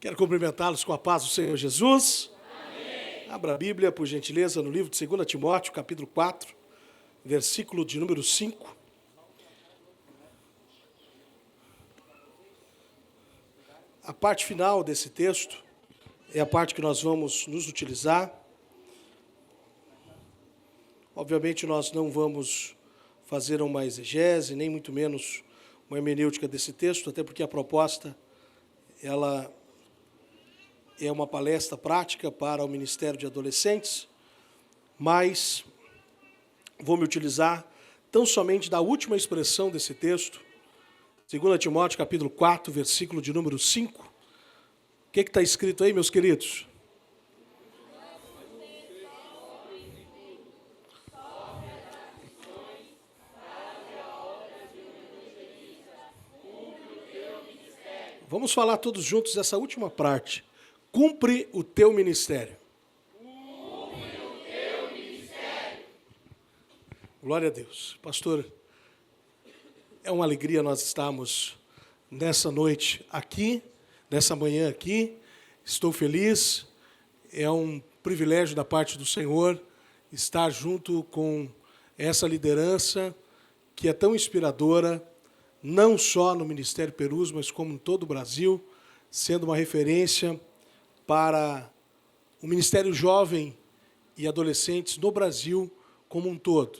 Quero cumprimentá-los com a paz do Senhor Jesus. Amém. Abra a Bíblia, por gentileza, no livro de 2 Timóteo, capítulo 4, versículo de número 5. A parte final desse texto é a parte que nós vamos nos utilizar. Obviamente, nós não vamos fazer uma exegese, nem muito menos uma hermenêutica desse texto, até porque a proposta ela é uma palestra prática para o Ministério de Adolescentes, mas vou me utilizar tão somente da última expressão desse texto, 2 Timóteo, capítulo 4, versículo de número 5. O que está escrito aí, meus queridos? Vamos falar todos juntos dessa última parte. Cumpre o teu ministério. Cumpre o teu ministério. Glória a Deus. Pastor, é uma alegria nós estarmos nessa noite aqui, nessa manhã aqui. Estou feliz. É um privilégio da parte do Senhor estar junto com essa liderança que é tão inspiradora, não só no Ministério Perus, mas como em todo o Brasil, sendo uma referência para o Ministério Jovem e Adolescentes no Brasil como um todo.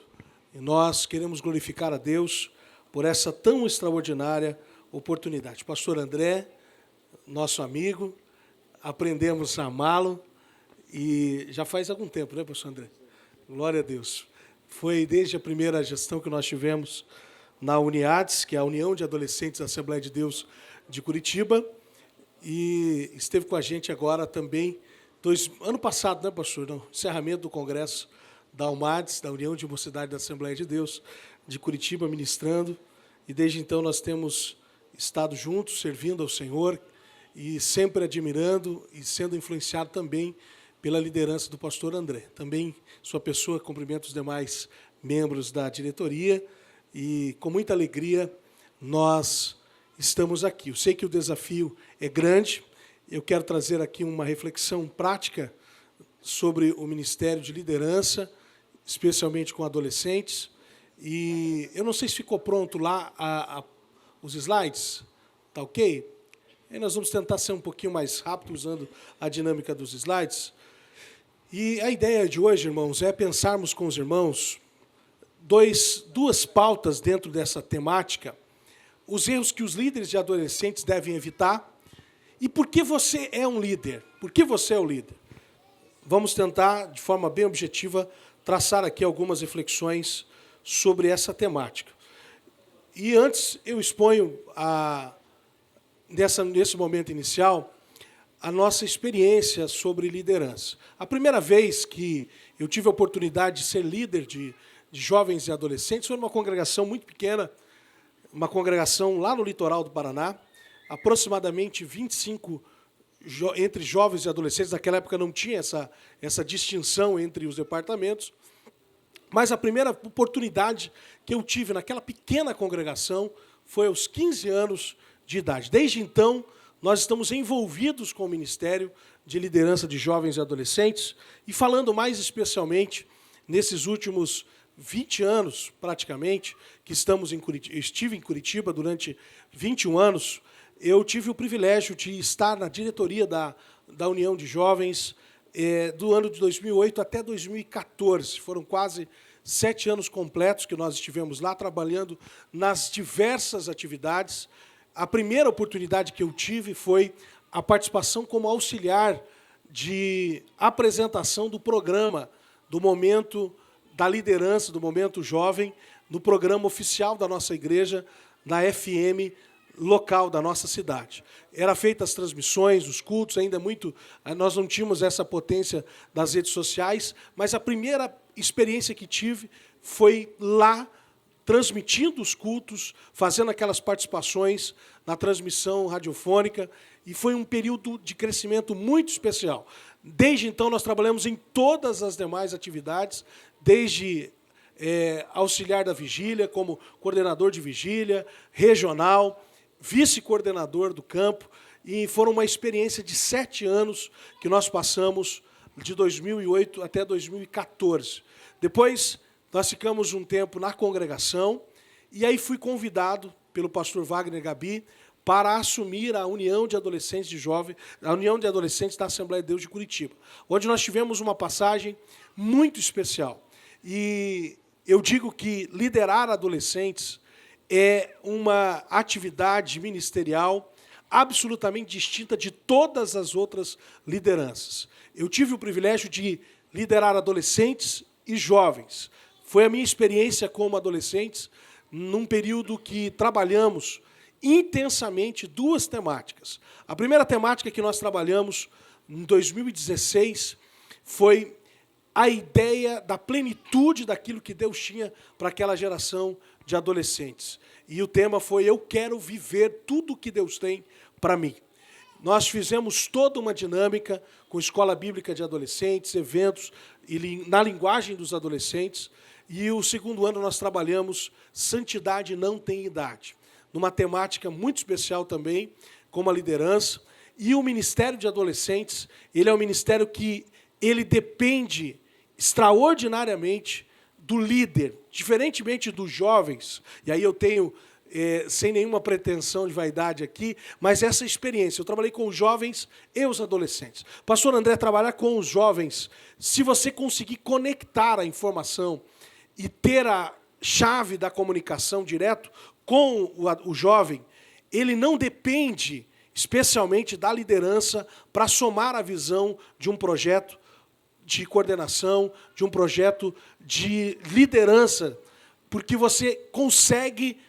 E nós queremos glorificar a Deus por essa tão extraordinária oportunidade. Pastor André, nosso amigo, aprendemos a amá-lo e já faz algum tempo, né, pastor André? Glória a Deus. Foi desde a primeira gestão que nós tivemos na Uniades, que é a União de Adolescentes da Assembleia de Deus de Curitiba, e esteve com a gente agora também, ano passado, né, pastor? No encerramento do congresso da UMADES, da União de Mocidade da Assembleia de Deus de Curitiba, ministrando, e desde então nós temos estado juntos, servindo ao Senhor, e sempre admirando e sendo influenciado também pela liderança do pastor André. Também sua pessoa, cumprimento os demais membros da diretoria, e com muita alegria nós estamos aqui. Eu sei que o desafio é grande, eu quero trazer aqui uma reflexão prática sobre o Ministério de Liderança, especialmente com adolescentes, e eu não sei se ficou pronto lá os slides, tá ok? Aí nós vamos tentar ser um pouquinho mais rápido usando a dinâmica dos slides. E a ideia de hoje, irmãos, é pensarmos com os irmãos duas pautas dentro dessa temática, os erros que os líderes de adolescentes devem evitar e por que você é um líder. Por que você é o líder? Vamos tentar, de forma bem objetiva, traçar aqui algumas reflexões sobre essa temática. E antes eu exponho, nesse momento inicial, a nossa experiência sobre liderança. A primeira vez que eu tive a oportunidade de ser líder de jovens e adolescentes foi numa congregação muito pequena, uma congregação lá no litoral do Paraná, aproximadamente 25 entre jovens e adolescentes. Naquela época não tinha essa distinção entre os departamentos, mas a primeira oportunidade que eu tive naquela pequena congregação foi aos 15 anos de idade. Desde então, nós estamos envolvidos com o Ministério de Liderança de Jovens e Adolescentes, e falando mais especialmente nesses últimos 20 anos, praticamente, que estive em Curitiba durante 21 anos, eu tive o privilégio de estar na diretoria da União de Jovens do ano de 2008 até 2014. Foram quase 7 anos completos que nós estivemos lá, trabalhando nas diversas atividades. A primeira oportunidade que eu tive foi a participação como auxiliar de apresentação do programa, do momento da liderança, do momento jovem, no programa oficial da nossa igreja, na FM local da nossa cidade. Era feitas as transmissões, os cultos, ainda muito, nós não tínhamos essa potência das redes sociais, mas a primeira experiência que tive foi lá, transmitindo os cultos, fazendo aquelas participações na transmissão radiofônica, e foi um período de crescimento muito especial. Desde então, nós trabalhamos em todas as demais atividades, desde auxiliar da vigília, como coordenador de vigília, regional, vice-coordenador do campo, e foram uma experiência de 7 anos que nós passamos, de 2008 até 2014. Depois, nós ficamos um tempo na congregação, e aí fui convidado pelo pastor Wagner Gabi para assumir a União de Adolescentes de Jovens, a União de Adolescentes da Assembleia de Deus de Curitiba, onde nós tivemos uma passagem muito especial. E eu digo que liderar adolescentes é uma atividade ministerial absolutamente distinta de todas as outras lideranças. Eu tive o privilégio de liderar adolescentes e jovens. Foi a minha experiência como adolescentes, num período que trabalhamos intensamente 2 temáticas. A primeira temática que nós trabalhamos em 2016 foi a ideia da plenitude daquilo que Deus tinha para aquela geração de adolescentes. E o tema foi: eu quero viver tudo o que Deus tem para mim. Nós fizemos toda uma dinâmica com escola bíblica de adolescentes, eventos na linguagem dos adolescentes. E o segundo ano nós trabalhamos Santidade Não Tem Idade, numa temática muito especial também, como a liderança. E o Ministério de Adolescentes, ele é um ministério que ele depende extraordinariamente do líder, diferentemente dos jovens. E aí eu tenho, sem nenhuma pretensão de vaidade aqui, mas essa experiência, eu trabalhei com os jovens e os adolescentes. Pastor André, trabalhar com os jovens, se você conseguir conectar a informação e ter a chave da comunicação direto com o jovem, ele não depende especialmente da liderança para somar a visão de um projeto de coordenação, de um projeto de liderança, porque você consegue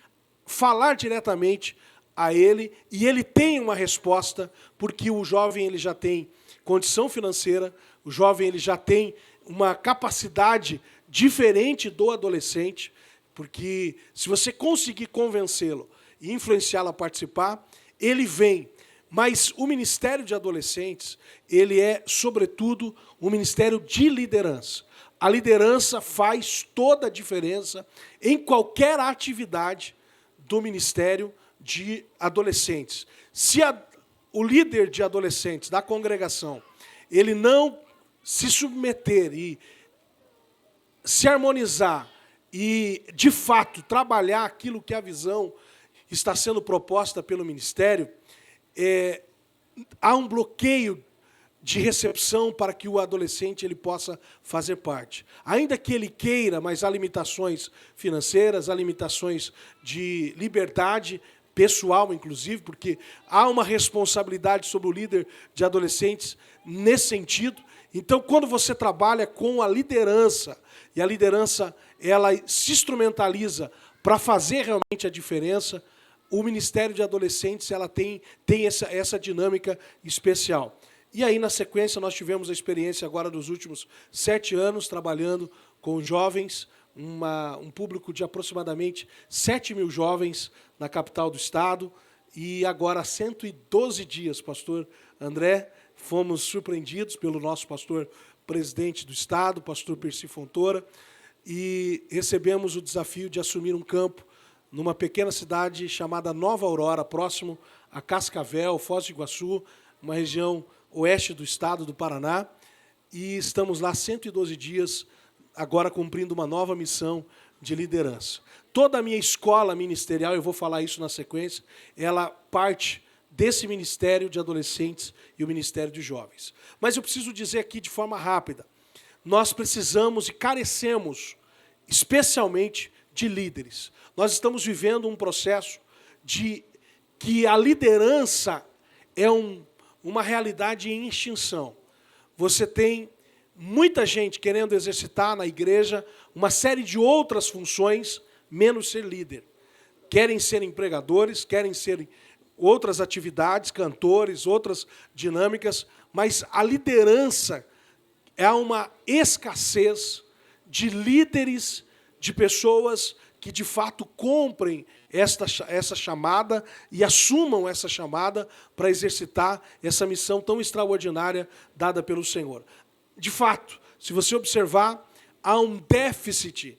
falar diretamente a ele e ele tem uma resposta, porque o jovem ele já tem condição financeira, o jovem ele já tem uma capacidade diferente do adolescente, porque se você conseguir convencê-lo e influenciá-lo a participar, ele vem. Mas o Ministério de Adolescentes, ele é, sobretudo, um ministério de liderança. A liderança faz toda a diferença em qualquer atividade do Ministério de Adolescentes. Se o líder de adolescentes da congregação, ele não se submeter e se harmonizar e, de fato, trabalhar aquilo que a visão está sendo proposta pelo ministério, há um bloqueio de recepção para que o adolescente ele possa fazer parte. Ainda que ele queira, mas há limitações financeiras, há limitações de liberdade pessoal, inclusive, porque há uma responsabilidade sobre o líder de adolescentes nesse sentido. Então, quando você trabalha com a liderança, e a liderança ela se instrumentaliza para fazer realmente a diferença, o Ministério de Adolescentes ela tem essa dinâmica especial. E aí, na sequência, nós tivemos a experiência agora dos últimos 7 anos, trabalhando com jovens, um público de aproximadamente 7.000 jovens na capital do estado, e agora há 112 dias, pastor André, fomos surpreendidos pelo nosso pastor presidente do estado, pastor Percy Fontoura, e recebemos o desafio de assumir um campo numa pequena cidade chamada Nova Aurora, próximo a Cascavel, Foz do Iguaçu, uma região oeste do estado do Paraná, e estamos lá 112 dias, agora cumprindo uma nova missão de liderança. Toda a minha escola ministerial, eu vou falar isso na sequência, ela parte desse Ministério de Adolescentes e o Ministério de Jovens. Mas eu preciso dizer aqui de forma rápida, nós precisamos e carecemos, especialmente, de líderes. Nós estamos vivendo um processo de que a liderança é uma realidade em extinção. Você tem muita gente querendo exercitar na igreja uma série de outras funções, menos ser líder. Querem ser empregadores, querem ser outras atividades, cantores, outras dinâmicas, mas a liderança é uma escassez de líderes, de pessoas que, de fato, comprem essa chamada e assumam essa chamada para exercitar essa missão tão extraordinária dada pelo Senhor. De fato, se você observar, há um déficit,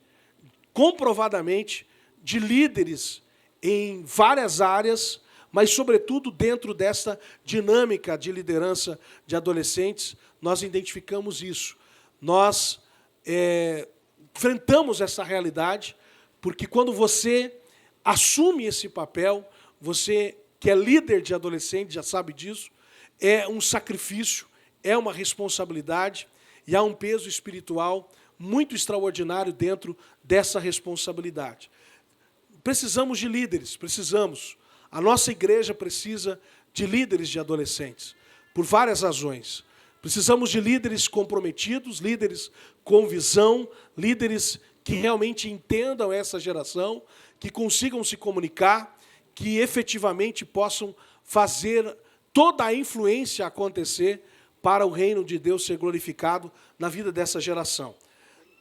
comprovadamente, de líderes em várias áreas, mas, sobretudo, dentro dessa dinâmica de liderança de adolescentes, nós identificamos isso. Nós enfrentamos essa realidade, porque quando você assume esse papel, você que é líder de adolescentes, já sabe disso, é um sacrifício, é uma responsabilidade, e há um peso espiritual muito extraordinário dentro dessa responsabilidade. Precisamos de líderes, precisamos. A nossa igreja precisa de líderes de adolescentes, por várias razões. Precisamos de líderes comprometidos, líderes com visão, líderes que realmente entendam essa geração, que consigam se comunicar, que efetivamente possam fazer toda a influência acontecer para o reino de Deus ser glorificado na vida dessa geração.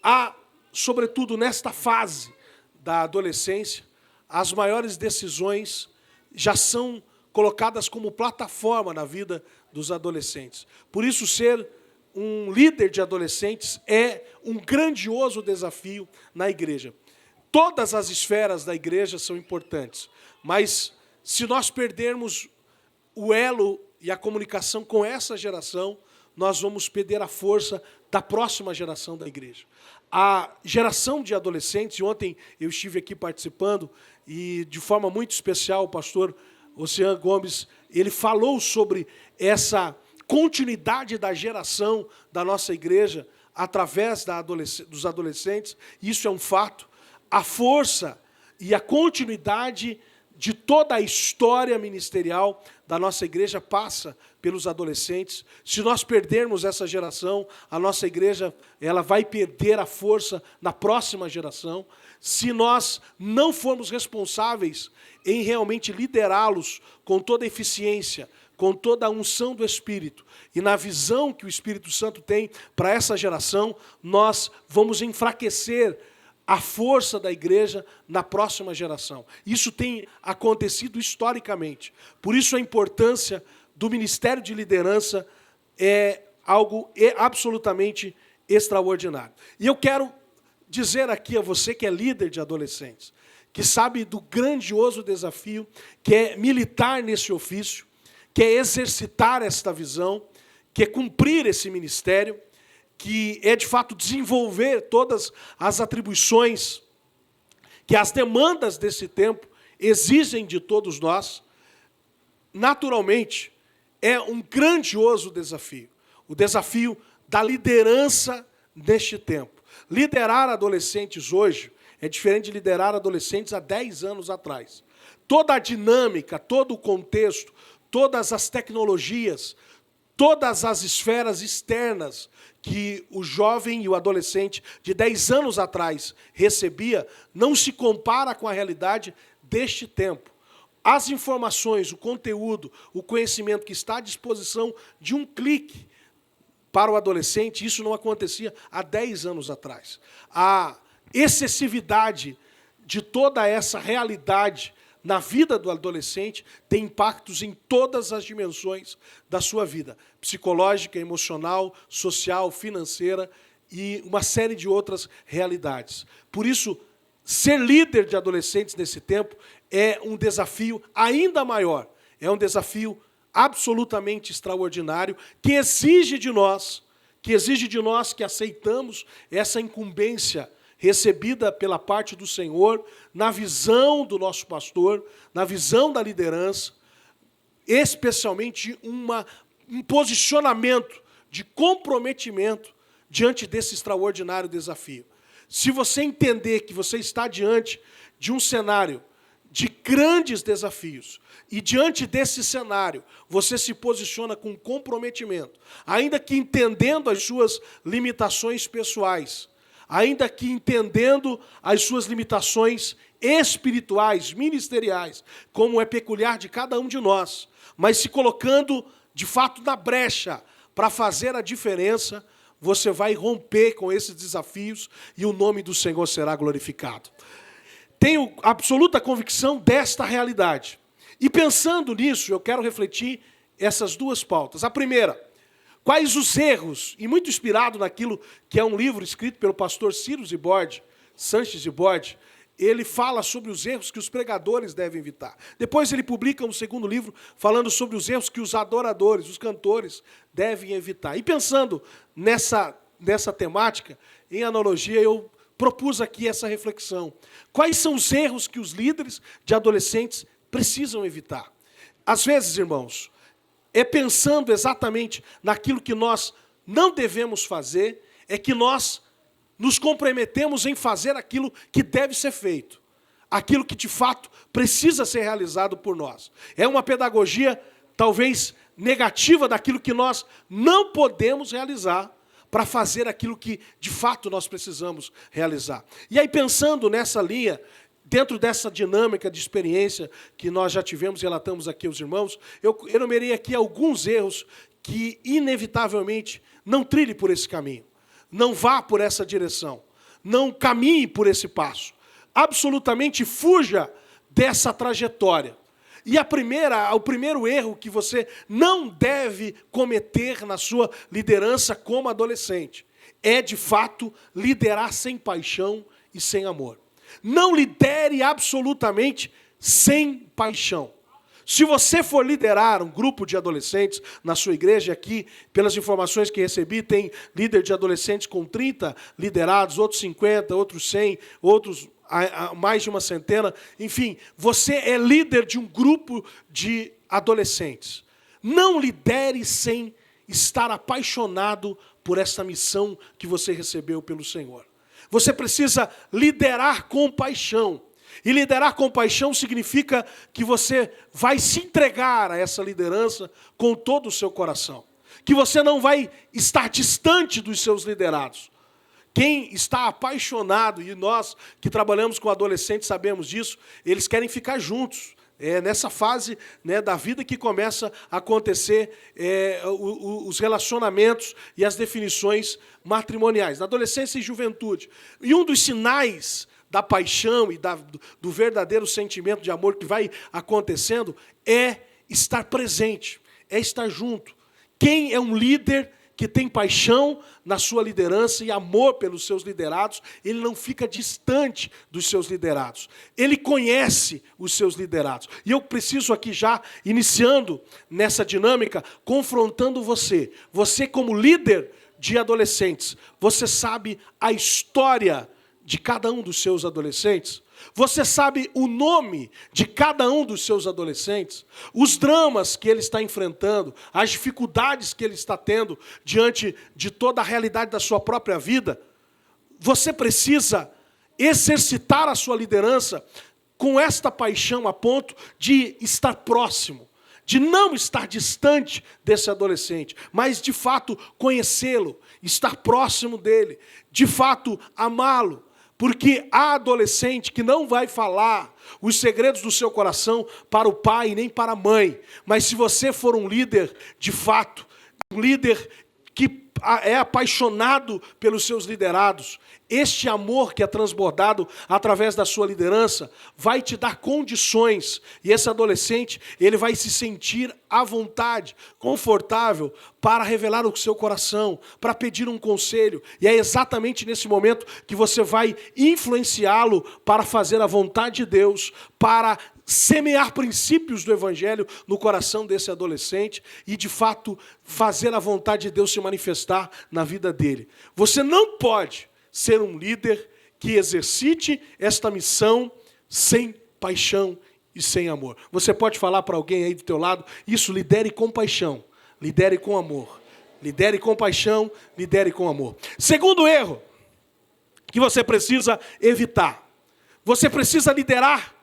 Há, sobretudo nesta fase da adolescência, as maiores decisões já são colocadas como plataforma na vida dos adolescentes. Por isso, ser um líder de adolescentes é um grandioso desafio na igreja. Todas as esferas da igreja são importantes, mas se nós perdermos o elo e a comunicação com essa geração, nós vamos perder a força da próxima geração da igreja. A geração de adolescentes, e ontem eu estive aqui participando, e de forma muito especial o pastor Oceano Gomes, ele falou sobre essa continuidade da geração da nossa igreja através dos adolescentes. Isso é um fato. A força e a continuidade de toda a história ministerial da nossa igreja passa pelos adolescentes. Se nós perdermos essa geração, a nossa igreja ela vai perder a força na próxima geração. Se nós não formos responsáveis em realmente liderá-los com toda a eficiência, com toda a unção do Espírito e na visão que o Espírito Santo tem para essa geração, nós vamos enfraquecer a força da igreja na próxima geração. Isso tem acontecido historicamente. Por isso a importância do ministério de liderança é algo absolutamente extraordinário. E eu quero dizer aqui a você que é líder de adolescentes, que sabe do grandioso desafio que é militar nesse ofício, que é exercitar esta visão, que é cumprir esse ministério, que é, de fato, desenvolver todas as atribuições que as demandas desse tempo exigem de todos nós. Naturalmente, é um grandioso desafio. O desafio da liderança neste tempo. Liderar adolescentes hoje é diferente de liderar adolescentes há 10 anos atrás. Toda a dinâmica, todo o contexto, todas as tecnologias, todas as esferas externas que o jovem e o adolescente de 10 anos atrás recebia, não se compara com a realidade deste tempo. As informações, o conteúdo, o conhecimento que está à disposição de um clique para o adolescente, isso não acontecia há 10 anos atrás. A excessividade de toda essa realidade na vida do adolescente tem impactos em todas as dimensões da sua vida, psicológica, emocional, social, financeira e uma série de outras realidades. Por isso, ser líder de adolescentes nesse tempo é um desafio ainda maior, é um desafio absolutamente extraordinário que exige de nós que aceitamos essa incumbência recebida pela parte do Senhor, na visão do nosso pastor, na visão da liderança, especialmente um posicionamento de comprometimento diante desse extraordinário desafio. Se você entender que você está diante de um cenário de grandes desafios, e diante desse cenário, você se posiciona com comprometimento, ainda que entendendo as suas limitações pessoais, ainda que entendendo as suas limitações espirituais, ministeriais, como é peculiar de cada um de nós, mas se colocando, de fato, na brecha para fazer a diferença, você vai romper com esses desafios e o nome do Senhor será glorificado. Tenho absoluta convicção desta realidade. E pensando nisso, eu quero refletir essas duas pautas. A primeira, quais os erros, e muito inspirado naquilo que é um livro escrito pelo pastor Ciro Zibord, Sanches Zibord, ele fala sobre os erros que os pregadores devem evitar. Depois ele publica um segundo livro falando sobre os erros que os adoradores, os cantores, devem evitar. E pensando nessa temática, em analogia, eu propus aqui essa reflexão. Quais são os erros que os líderes de adolescentes precisam evitar? Às vezes, irmãos, é pensando exatamente naquilo que nós não devemos fazer, é que nós nos comprometemos em fazer aquilo que deve ser feito, aquilo que de fato precisa ser realizado por nós. É uma pedagogia talvez negativa daquilo que nós não podemos realizar para fazer aquilo que de fato nós precisamos realizar. E aí, pensando nessa linha, dentro dessa dinâmica de experiência que nós já tivemos e relatamos aqui aos irmãos, eu enumerei aqui alguns erros que inevitavelmente não trilhe por esse caminho. Não vá por essa direção. Não caminhe por esse passo. Absolutamente fuja dessa trajetória. E o primeiro erro que você não deve cometer na sua liderança como adolescente é, de fato, liderar sem paixão e sem amor. Não lidere absolutamente sem paixão. Se você for liderar um grupo de adolescentes na sua igreja, aqui, pelas informações que recebi, tem líder de adolescentes com 30 liderados, outros 50, outros 100, outros mais de uma centena. Enfim, você é líder de um grupo de adolescentes. Não lidere sem estar apaixonado por essa missão que você recebeu pelo Senhor. Você precisa liderar com paixão. E liderar com paixão significa que você vai se entregar a essa liderança com todo o seu coração. Que você não vai estar distante dos seus liderados. Quem está apaixonado, e nós que trabalhamos com adolescentes sabemos disso, eles querem ficar juntos. É nessa fase, né, da vida que começa a acontecer os relacionamentos e as definições matrimoniais, na adolescência e juventude. E um dos sinais da paixão e do verdadeiro sentimento de amor que vai acontecendo é estar presente, é estar junto. Quem é um líder que tem paixão na sua liderança e amor pelos seus liderados, ele não fica distante dos seus liderados. Ele conhece os seus liderados. E eu preciso aqui já, iniciando nessa dinâmica, confrontando você. Você como líder de adolescentes, você sabe a história de cada um dos seus adolescentes? Você sabe o nome de cada um dos seus adolescentes? Os dramas que ele está enfrentando, as dificuldades que ele está tendo diante de toda a realidade da sua própria vida? Você precisa exercitar a sua liderança com esta paixão a ponto de estar próximo, de não estar distante desse adolescente, mas de fato conhecê-lo, estar próximo dele, de fato amá-lo. Porque há adolescente que não vai falar os segredos do seu coração para o pai nem para a mãe. Mas se você for um líder, de fato, um líder que é apaixonado pelos seus liderados, este amor que é transbordado através da sua liderança vai te dar condições. E esse adolescente, ele vai se sentir à vontade, confortável, para revelar o seu coração, para pedir um conselho. E é exatamente nesse momento que você vai influenciá-lo para fazer a vontade de Deus, para semear princípios do Evangelho no coração desse adolescente e, de fato, fazer a vontade de Deus se manifestar na vida dele. Você não pode ser um líder que exercite esta missão sem paixão e sem amor. Você pode falar para alguém aí do teu lado, isso, lidere com paixão, lidere com amor. Lidere com paixão, lidere com amor. Segundo erro que você precisa evitar. Você precisa liderar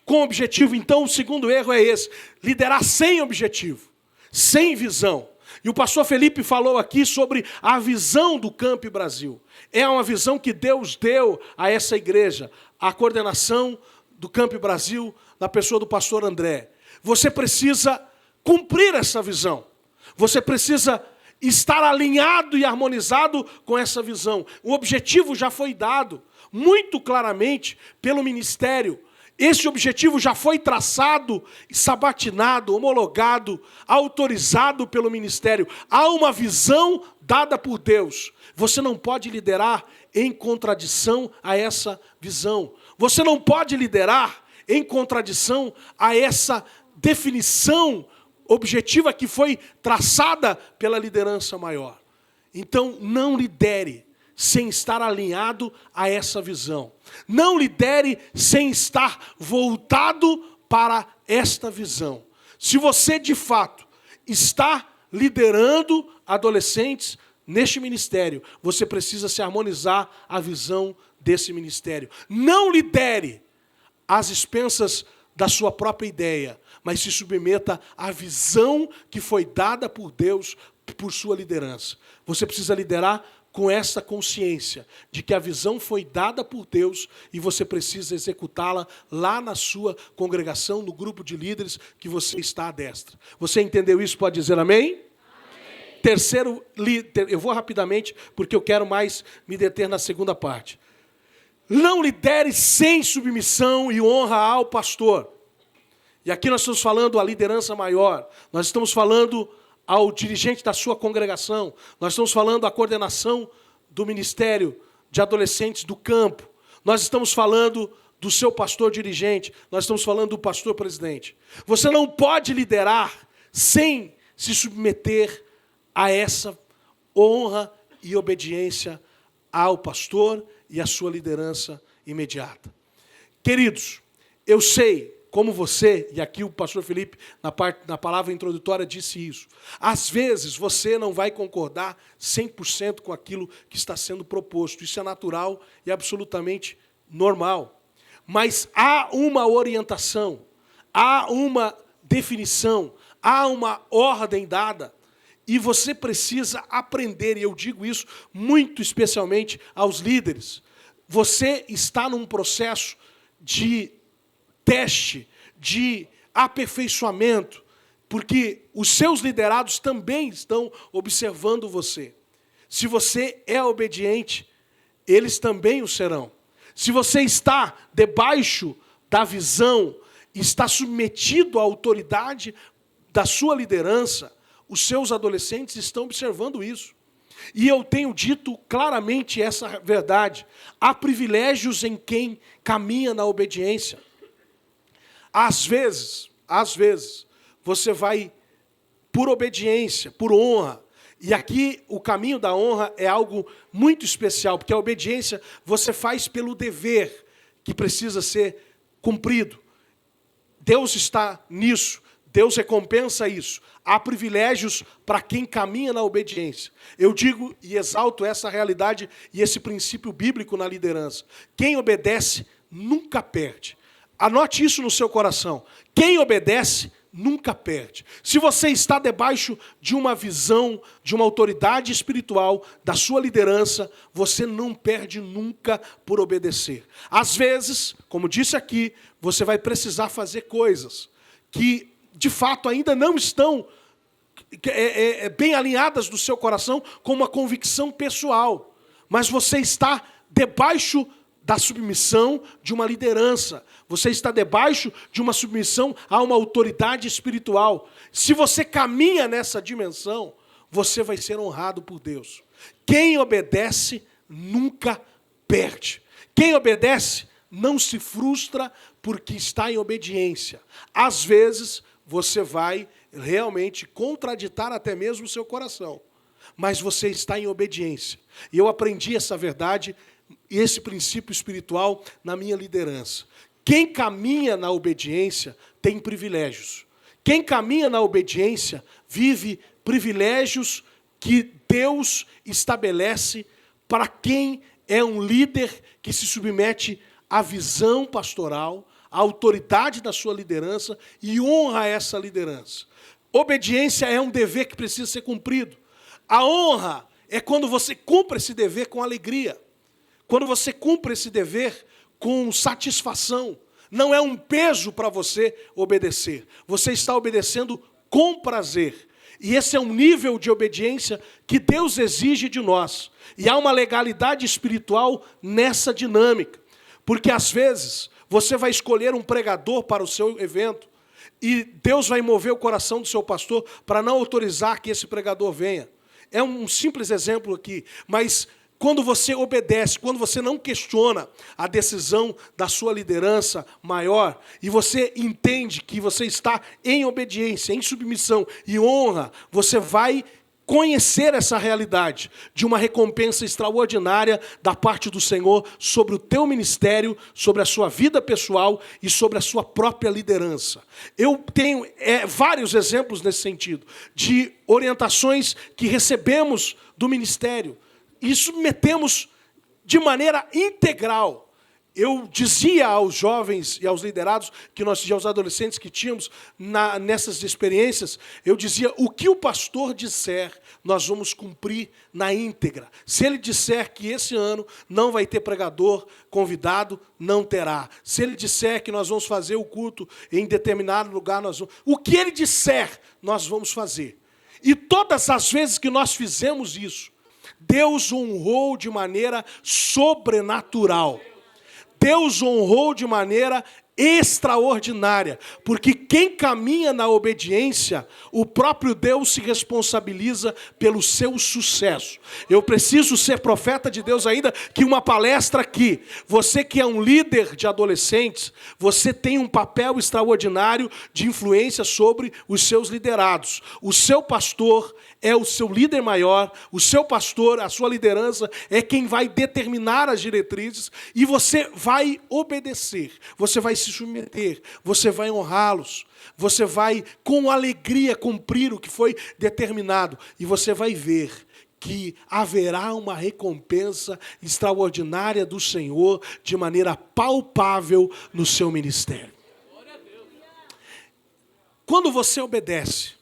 com objetivo. Então, o segundo erro é esse: liderar sem objetivo, sem visão. E o pastor Felipe falou aqui sobre a visão do Camp Brasil. É uma visão que Deus deu a essa igreja, a coordenação do Camp Brasil, na pessoa do pastor André. Você precisa cumprir essa visão. Você precisa estar alinhado e harmonizado com essa visão. O objetivo já foi dado muito claramente pelo ministério. Esse objetivo já foi traçado, sabatinado, homologado, autorizado pelo ministério. Há uma visão dada por Deus. Você não pode liderar em contradição a essa visão. Você não pode liderar em contradição a essa definição objetiva que foi traçada pela liderança maior. Então, não lidere sem estar alinhado a essa visão. Não lidere sem estar voltado para esta visão. Se você, de fato, está liderando adolescentes neste ministério, você precisa se harmonizar à visão desse ministério. Não lidere às expensas da sua própria ideia, mas se submeta à visão que foi dada por Deus por sua liderança. Você precisa liderar com essa consciência de que a visão foi dada por Deus e você precisa executá-la lá na sua congregação, no grupo de líderes que você está à destra. Você entendeu isso? Pode dizer amém? Amém. Terceiro, eu vou rapidamente porque eu quero mais me deter na segunda parte. Não lidere sem submissão e honra ao pastor. E aqui nós estamos falando a liderança maior, nós estamos falando ao dirigente da sua congregação, nós estamos falando à coordenação do ministério de adolescentes do campo, nós estamos falando do seu pastor dirigente, nós estamos falando do pastor presidente. Você não pode liderar sem se submeter a essa honra e obediência ao pastor e à sua liderança imediata. Queridos, eu sei, como você, e aqui o pastor Felipe, na palavra introdutória, disse isso. Às vezes, você não vai concordar 100% com aquilo que está sendo proposto. Isso é natural e absolutamente normal. Mas há uma orientação, há uma definição, há uma ordem dada, e você precisa aprender, e eu digo isso muito especialmente aos líderes. Você está num processo de teste, de aperfeiçoamento, porque os seus liderados também estão observando você. Se você é obediente, eles também o serão. Se você está debaixo da visão, está submetido à autoridade da sua liderança, os seus adolescentes estão observando isso. E eu tenho dito claramente essa verdade. Há privilégios em quem caminha na obediência. Às vezes, você vai por obediência, por honra. E aqui o caminho da honra é algo muito especial, porque a obediência você faz pelo dever que precisa ser cumprido. Deus está nisso, Deus recompensa isso. Há privilégios para quem caminha na obediência. Eu digo e exalto essa realidade e esse princípio bíblico na liderança. Quem obedece nunca perde. Anote isso no seu coração. Quem obedece nunca perde. Se você está debaixo de uma visão, de uma autoridade espiritual, da sua liderança, você não perde nunca por obedecer. Às vezes, como disse aqui, você vai precisar fazer coisas que, de fato, ainda não estão bem alinhadas do seu coração com uma convicção pessoal. Mas você está debaixo da submissão de uma liderança. Você está debaixo de uma submissão a uma autoridade espiritual. Se você caminha nessa dimensão, você vai ser honrado por Deus. Quem obedece nunca perde. Quem obedece não se frustra porque está em obediência. Às vezes, você vai realmente contraditar até mesmo o seu coração. Mas você está em obediência. E eu aprendi essa verdade e esse princípio espiritual na minha liderança. Quem caminha na obediência tem privilégios. Quem caminha na obediência vive privilégios que Deus estabelece para quem é um líder que se submete à visão pastoral, à autoridade da sua liderança e honra essa liderança. Obediência é um dever que precisa ser cumprido. A honra é quando você cumpre esse dever com alegria. Quando você cumpre esse dever com satisfação. Não é um peso para você obedecer. Você está obedecendo com prazer. E esse é um nível de obediência que Deus exige de nós. E há uma legalidade espiritual nessa dinâmica. Porque às vezes você vai escolher um pregador para o seu evento e Deus vai mover o coração do seu pastor para não autorizar que esse pregador venha. É um simples exemplo aqui, mas quando você obedece, quando você não questiona a decisão da sua liderança maior, e você entende que você está em obediência, em submissão e honra, você vai conhecer essa realidade de uma recompensa extraordinária da parte do Senhor sobre o teu ministério, sobre a sua vida pessoal e sobre a sua própria liderança. Eu tenho vários exemplos nesse sentido, de orientações que recebemos do ministério e submetemos de maneira integral. Eu dizia aos jovens e aos liderados, e aos adolescentes que tínhamos nessas experiências, eu dizia, o que o pastor disser, nós vamos cumprir na íntegra. Se ele disser que esse ano não vai ter pregador convidado, não terá. Se ele disser que nós vamos fazer o culto em determinado lugar, nós vamos. O que ele disser, nós vamos fazer. E todas as vezes que nós fizemos isso, Deus honrou de maneira sobrenatural. Deus honrou de maneira extraordinária, porque quem caminha na obediência, o próprio Deus se responsabiliza pelo seu sucesso. Eu preciso ser profeta de Deus ainda que uma palestra aqui. Você que é um líder de adolescentes, você tem um papel extraordinário de influência sobre os seus liderados. O seu pastor é o seu líder maior, o seu pastor, a sua liderança é quem vai determinar as diretrizes e você vai obedecer, você vai se submeter, você vai honrá-los, você vai com alegria cumprir o que foi determinado e você vai ver que haverá uma recompensa extraordinária do Senhor de maneira palpável no seu ministério. Quando você obedece,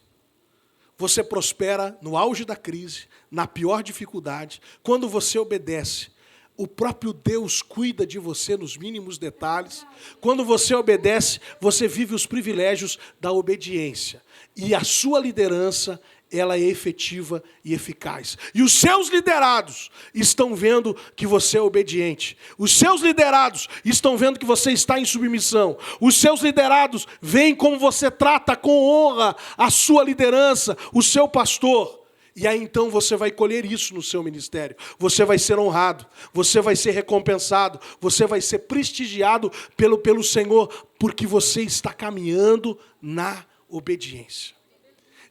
você prospera no auge da crise, na pior dificuldade. Quando você obedece, o próprio Deus cuida de você nos mínimos detalhes. Quando você obedece, você vive os privilégios da obediência. E a sua liderança, ela é efetiva e eficaz. E os seus liderados estão vendo que você é obediente. Os seus liderados estão vendo que você está em submissão. Os seus liderados veem como você trata com honra a sua liderança, o seu pastor. E aí então você vai colher isso no seu ministério. Você vai ser honrado, você vai ser recompensado, você vai ser prestigiado pelo Senhor, porque você está caminhando na obediência.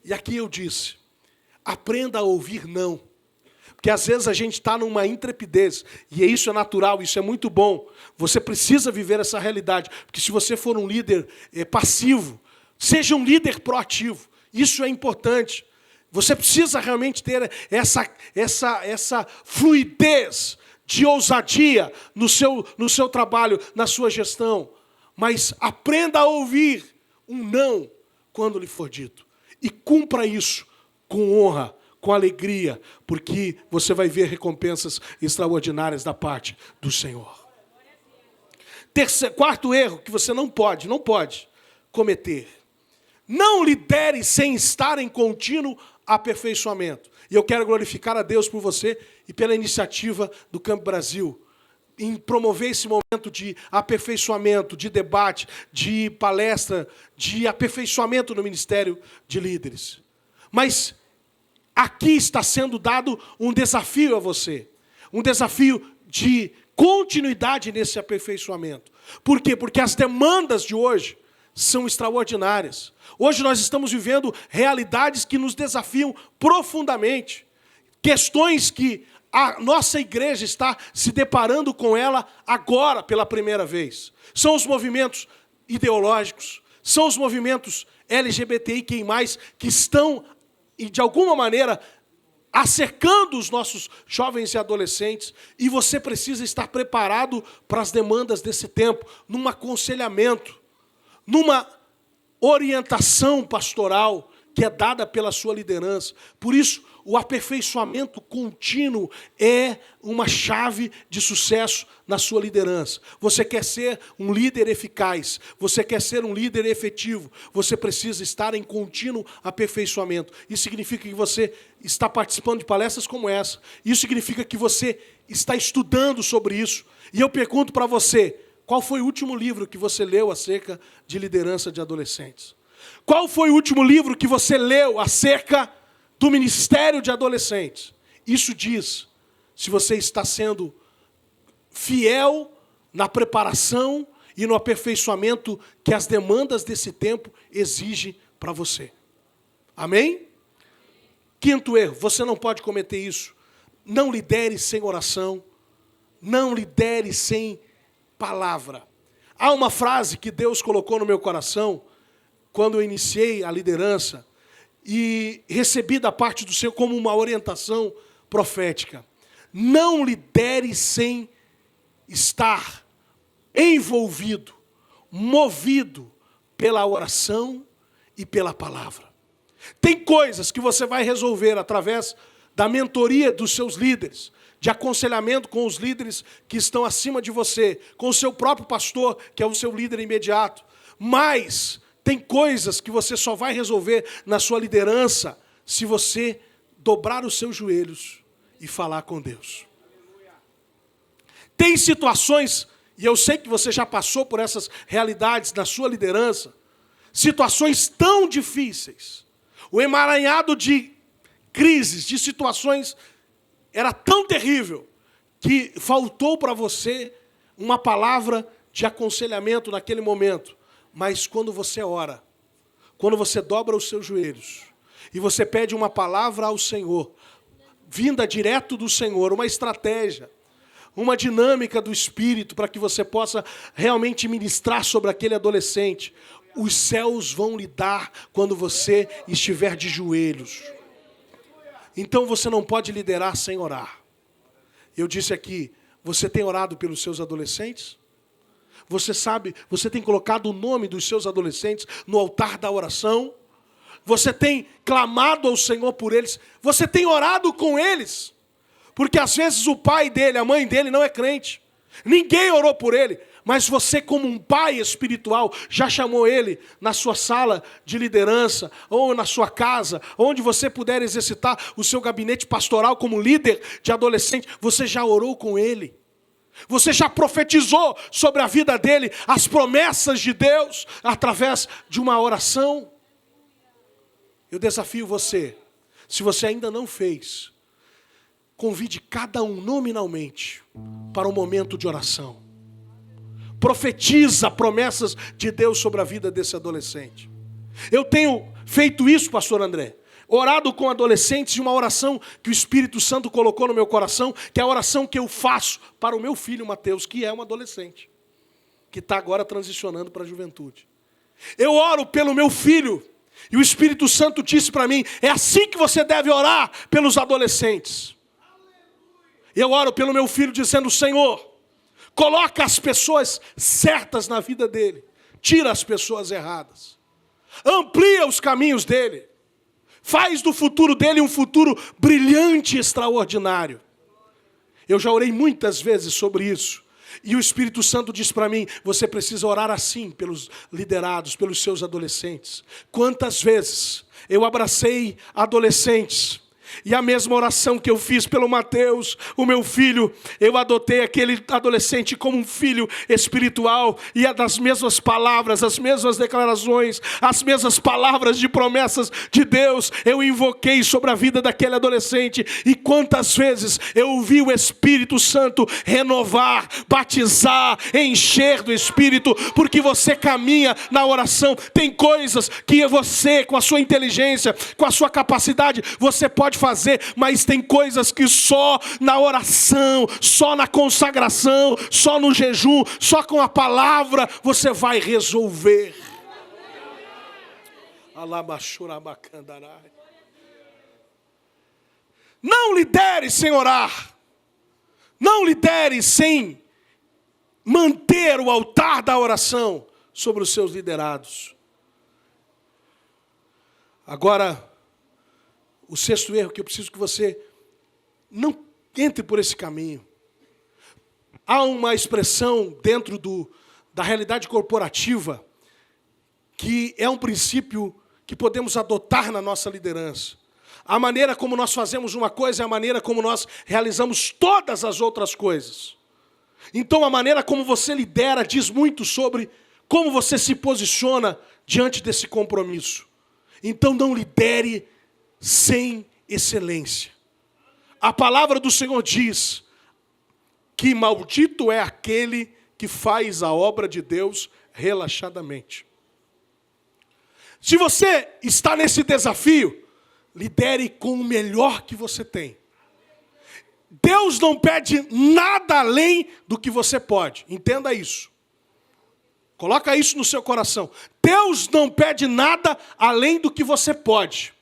E aqui eu disse, aprenda a ouvir não. Porque às vezes a gente está numa intrepidez, e isso é natural, isso é muito bom. Você precisa viver essa realidade, porque se você for um líder passivo, seja um líder proativo. Isso é importante. Você precisa realmente ter essa fluidez de ousadia no seu trabalho, na sua gestão. Mas aprenda a ouvir um não quando lhe for dito. E cumpra isso com honra, com alegria, porque você vai ver recompensas extraordinárias da parte do Senhor. Quarto erro que você não pode cometer. Não lidere sem estar em contínuo aperfeiçoamento. E eu quero glorificar a Deus por você e pela iniciativa do Campo Brasil, em promover esse momento de aperfeiçoamento, de debate, de palestra, de aperfeiçoamento no ministério de líderes. Mas aqui está sendo dado um desafio a você, um desafio de continuidade nesse aperfeiçoamento. Por quê? Porque as demandas de hoje são extraordinárias. Hoje nós estamos vivendo realidades que nos desafiam profundamente. Questões que a nossa igreja está se deparando com ela agora pela primeira vez. São os movimentos ideológicos, são os movimentos LGBTIQI+, que estão, de alguma maneira, acercando os nossos jovens e adolescentes, e você precisa estar preparado para as demandas desse tempo, num aconselhamento, numa orientação pastoral que é dada pela sua liderança. Por isso, o aperfeiçoamento contínuo é uma chave de sucesso na sua liderança. Você quer ser um líder eficaz, você quer ser um líder efetivo, você precisa estar em contínuo aperfeiçoamento. Isso significa que você está participando de palestras como essa. Isso significa que você está estudando sobre isso. E eu pergunto para você, qual foi o último livro que você leu acerca de liderança de adolescentes? Qual foi o último livro que você leu acerca do ministério de adolescentes? Isso diz se você está sendo fiel na preparação e no aperfeiçoamento que as demandas desse tempo exigem para você. Amém? Quinto erro, você não pode cometer isso. Não lidere sem oração. Não lidere sem palavra. Há uma frase que Deus colocou no meu coração quando eu iniciei a liderança e recebi da parte do Senhor como uma orientação profética. Não lidere sem estar envolvido, movido pela oração e pela palavra. Tem coisas que você vai resolver através da mentoria dos seus líderes, de aconselhamento com os líderes que estão acima de você, com o seu próprio pastor, que é o seu líder imediato. Mas tem coisas que você só vai resolver na sua liderança se você dobrar os seus joelhos e falar com Deus. Tem situações, e eu sei que você já passou por essas realidades na sua liderança, situações tão difíceis, o emaranhado de crises, de situações, era tão terrível, que faltou para você uma palavra de aconselhamento naquele momento. Mas quando você ora, quando você dobra os seus joelhos, e você pede uma palavra ao Senhor, vinda direto do Senhor, uma estratégia, uma dinâmica do Espírito, para que você possa realmente ministrar sobre aquele adolescente, os céus vão lhe dar quando você estiver de joelhos. Então você não pode liderar sem orar. Eu disse aqui, você tem orado pelos seus adolescentes? Você sabe, você tem colocado o nome dos seus adolescentes no altar da oração? Você tem clamado ao Senhor por eles? Você tem orado com eles? Porque às vezes o pai dele, a mãe dele não é crente. Ninguém orou por ele. Mas você, como um pai espiritual, já chamou ele na sua sala de liderança, ou na sua casa, onde você puder exercitar o seu gabinete pastoral como líder de adolescente, você já orou com ele. Você já profetizou sobre a vida dele as promessas de Deus através de uma oração. Eu desafio você, se você ainda não fez, convide cada um nominalmente para um momento de oração. Profetiza promessas de Deus sobre a vida desse adolescente. Eu tenho feito isso, pastor André. Orado com adolescentes, e uma oração que o Espírito Santo colocou no meu coração, que é a oração que eu faço para o meu filho Mateus, que é um adolescente, que está agora transicionando para a juventude. Eu oro pelo meu filho, e o Espírito Santo disse para mim, é assim que você deve orar pelos adolescentes. Eu oro pelo meu filho dizendo, Senhor, coloca as pessoas certas na vida dele. Tira as pessoas erradas. Amplia os caminhos dele. Faz do futuro dele um futuro brilhante e extraordinário. Eu já orei muitas vezes sobre isso. E o Espírito Santo diz para mim, você precisa orar assim pelos liderados, pelos seus adolescentes. Quantas vezes eu abracei adolescentes, e a mesma oração que eu fiz pelo Mateus, o meu filho, eu adotei aquele adolescente como um filho espiritual, e das mesmas palavras, as mesmas declarações, as mesmas palavras de promessas de Deus, eu invoquei sobre a vida daquele adolescente. E quantas vezes eu ouvi o Espírito Santo renovar, batizar, encher do Espírito, porque você caminha na oração. Tem coisas que você, com a sua inteligência, com a sua capacidade, você pode fazer, mas tem coisas que só na oração, só na consagração, só no jejum, só com a palavra você vai resolver. Não lidere sem orar. Não lidere sem manter o altar da oração sobre os seus liderados. Agora, o sexto erro que eu preciso que você não entre por esse caminho. Há uma expressão dentro da realidade corporativa que é um princípio que podemos adotar na nossa liderança. A maneira como nós fazemos uma coisa é a maneira como nós realizamos todas as outras coisas. Então a maneira como você lidera diz muito sobre como você se posiciona diante desse compromisso. Então não lidere sem excelência. A palavra do Senhor diz que maldito é aquele que faz a obra de Deus relaxadamente. Se você está nesse desafio, lidere com o melhor que você tem. Deus não pede nada além do que você pode. Entenda isso. Coloca isso no seu coração. Deus não pede nada além do que você pode.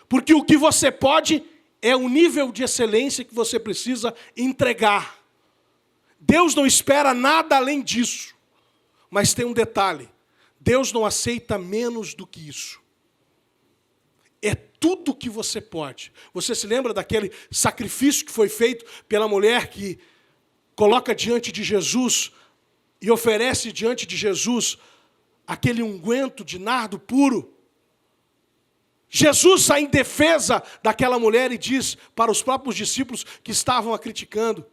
Porque o que você pode é o nível de excelência que você precisa entregar. Deus não espera nada além disso. Mas tem um detalhe. Deus não aceita menos do que isso. É tudo que você pode. Você se lembra daquele sacrifício que foi feito pela mulher que coloca diante de Jesus e oferece diante de Jesus aquele unguento de nardo puro? Jesus sai em defesa daquela mulher e diz para os próprios discípulos que estavam a criticando: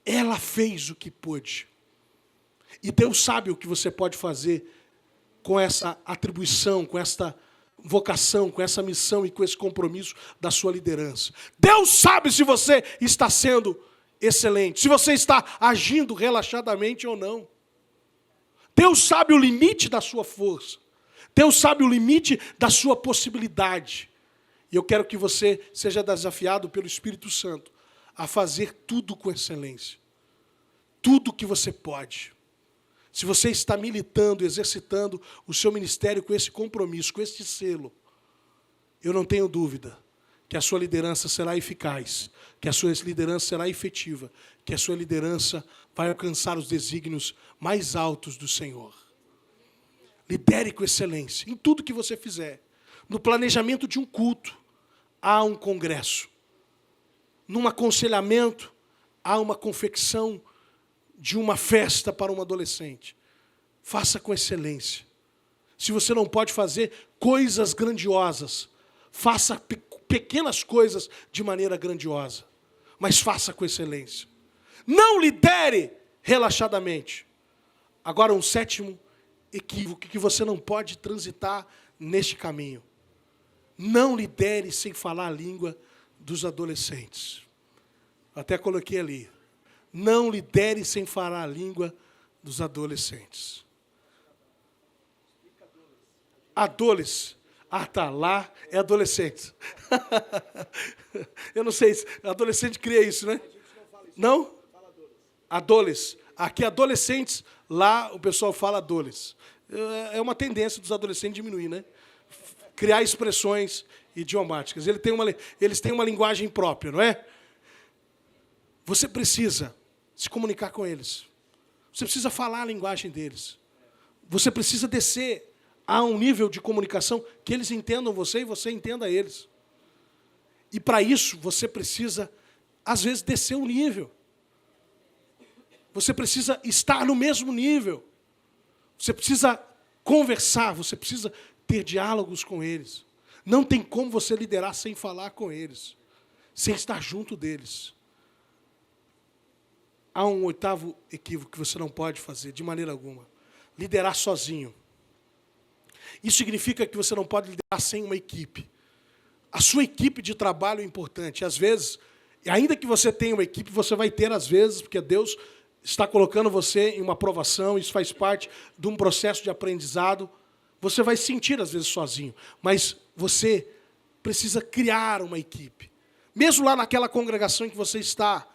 ela fez o que pôde. E Deus sabe o que você pode fazer com essa atribuição, com esta vocação, com essa missão e com esse compromisso da sua liderança. Deus sabe se você está sendo excelente, se você está agindo relaxadamente ou não. Deus sabe o limite da sua força. Deus sabe o limite da sua possibilidade. E eu quero que você seja desafiado pelo Espírito Santo a fazer tudo com excelência. Tudo que você pode. Se você está militando, exercitando o seu ministério com esse compromisso, com este selo, eu não tenho dúvida que a sua liderança será eficaz, que a sua liderança será efetiva, que a sua liderança vai alcançar os desígnios mais altos do Senhor. Lidere com excelência em tudo que você fizer. No planejamento de um culto, há um congresso. Num aconselhamento, há uma confecção de uma festa para um adolescente. Faça com excelência. Se você não pode fazer coisas grandiosas, faça pequenas coisas de maneira grandiosa, mas faça com excelência. Não lidere relaxadamente. Agora, um sétimo equívoco que você não pode transitar neste caminho. Não lidere sem falar a língua dos adolescentes. Até coloquei ali. Não lidere sem falar a língua dos adolescentes. Adolescentes. Ah, tá, lá é adolescente. Eu não sei, adolescente cria isso, né? Não? Adolescentes. Aqui adolescentes, lá o pessoal fala adolescentes. É uma tendência dos adolescentes diminuir, né? Criar expressões idiomáticas. Eles têm uma linguagem própria, não é? Você precisa se comunicar com eles. Você precisa falar a linguagem deles. Você precisa descer a um nível de comunicação que eles entendam você e você entenda eles. E para isso, você precisa, às vezes, descer um nível. Você precisa estar no mesmo nível. Você precisa conversar, você precisa ter diálogos com eles. Não tem como você liderar sem falar com eles, sem estar junto deles. Há um oitavo equívoco que você não pode fazer, de maneira alguma. Liderar sozinho. Isso significa que você não pode liderar sem uma equipe. A sua equipe de trabalho é importante. Às vezes, ainda que você tenha uma equipe, você vai ter, às vezes, porque Deus está colocando você em uma provação, isso faz parte de um processo de aprendizado. Você vai sentir, às vezes, sozinho. Mas você precisa criar uma equipe. Mesmo lá naquela congregação em que você está,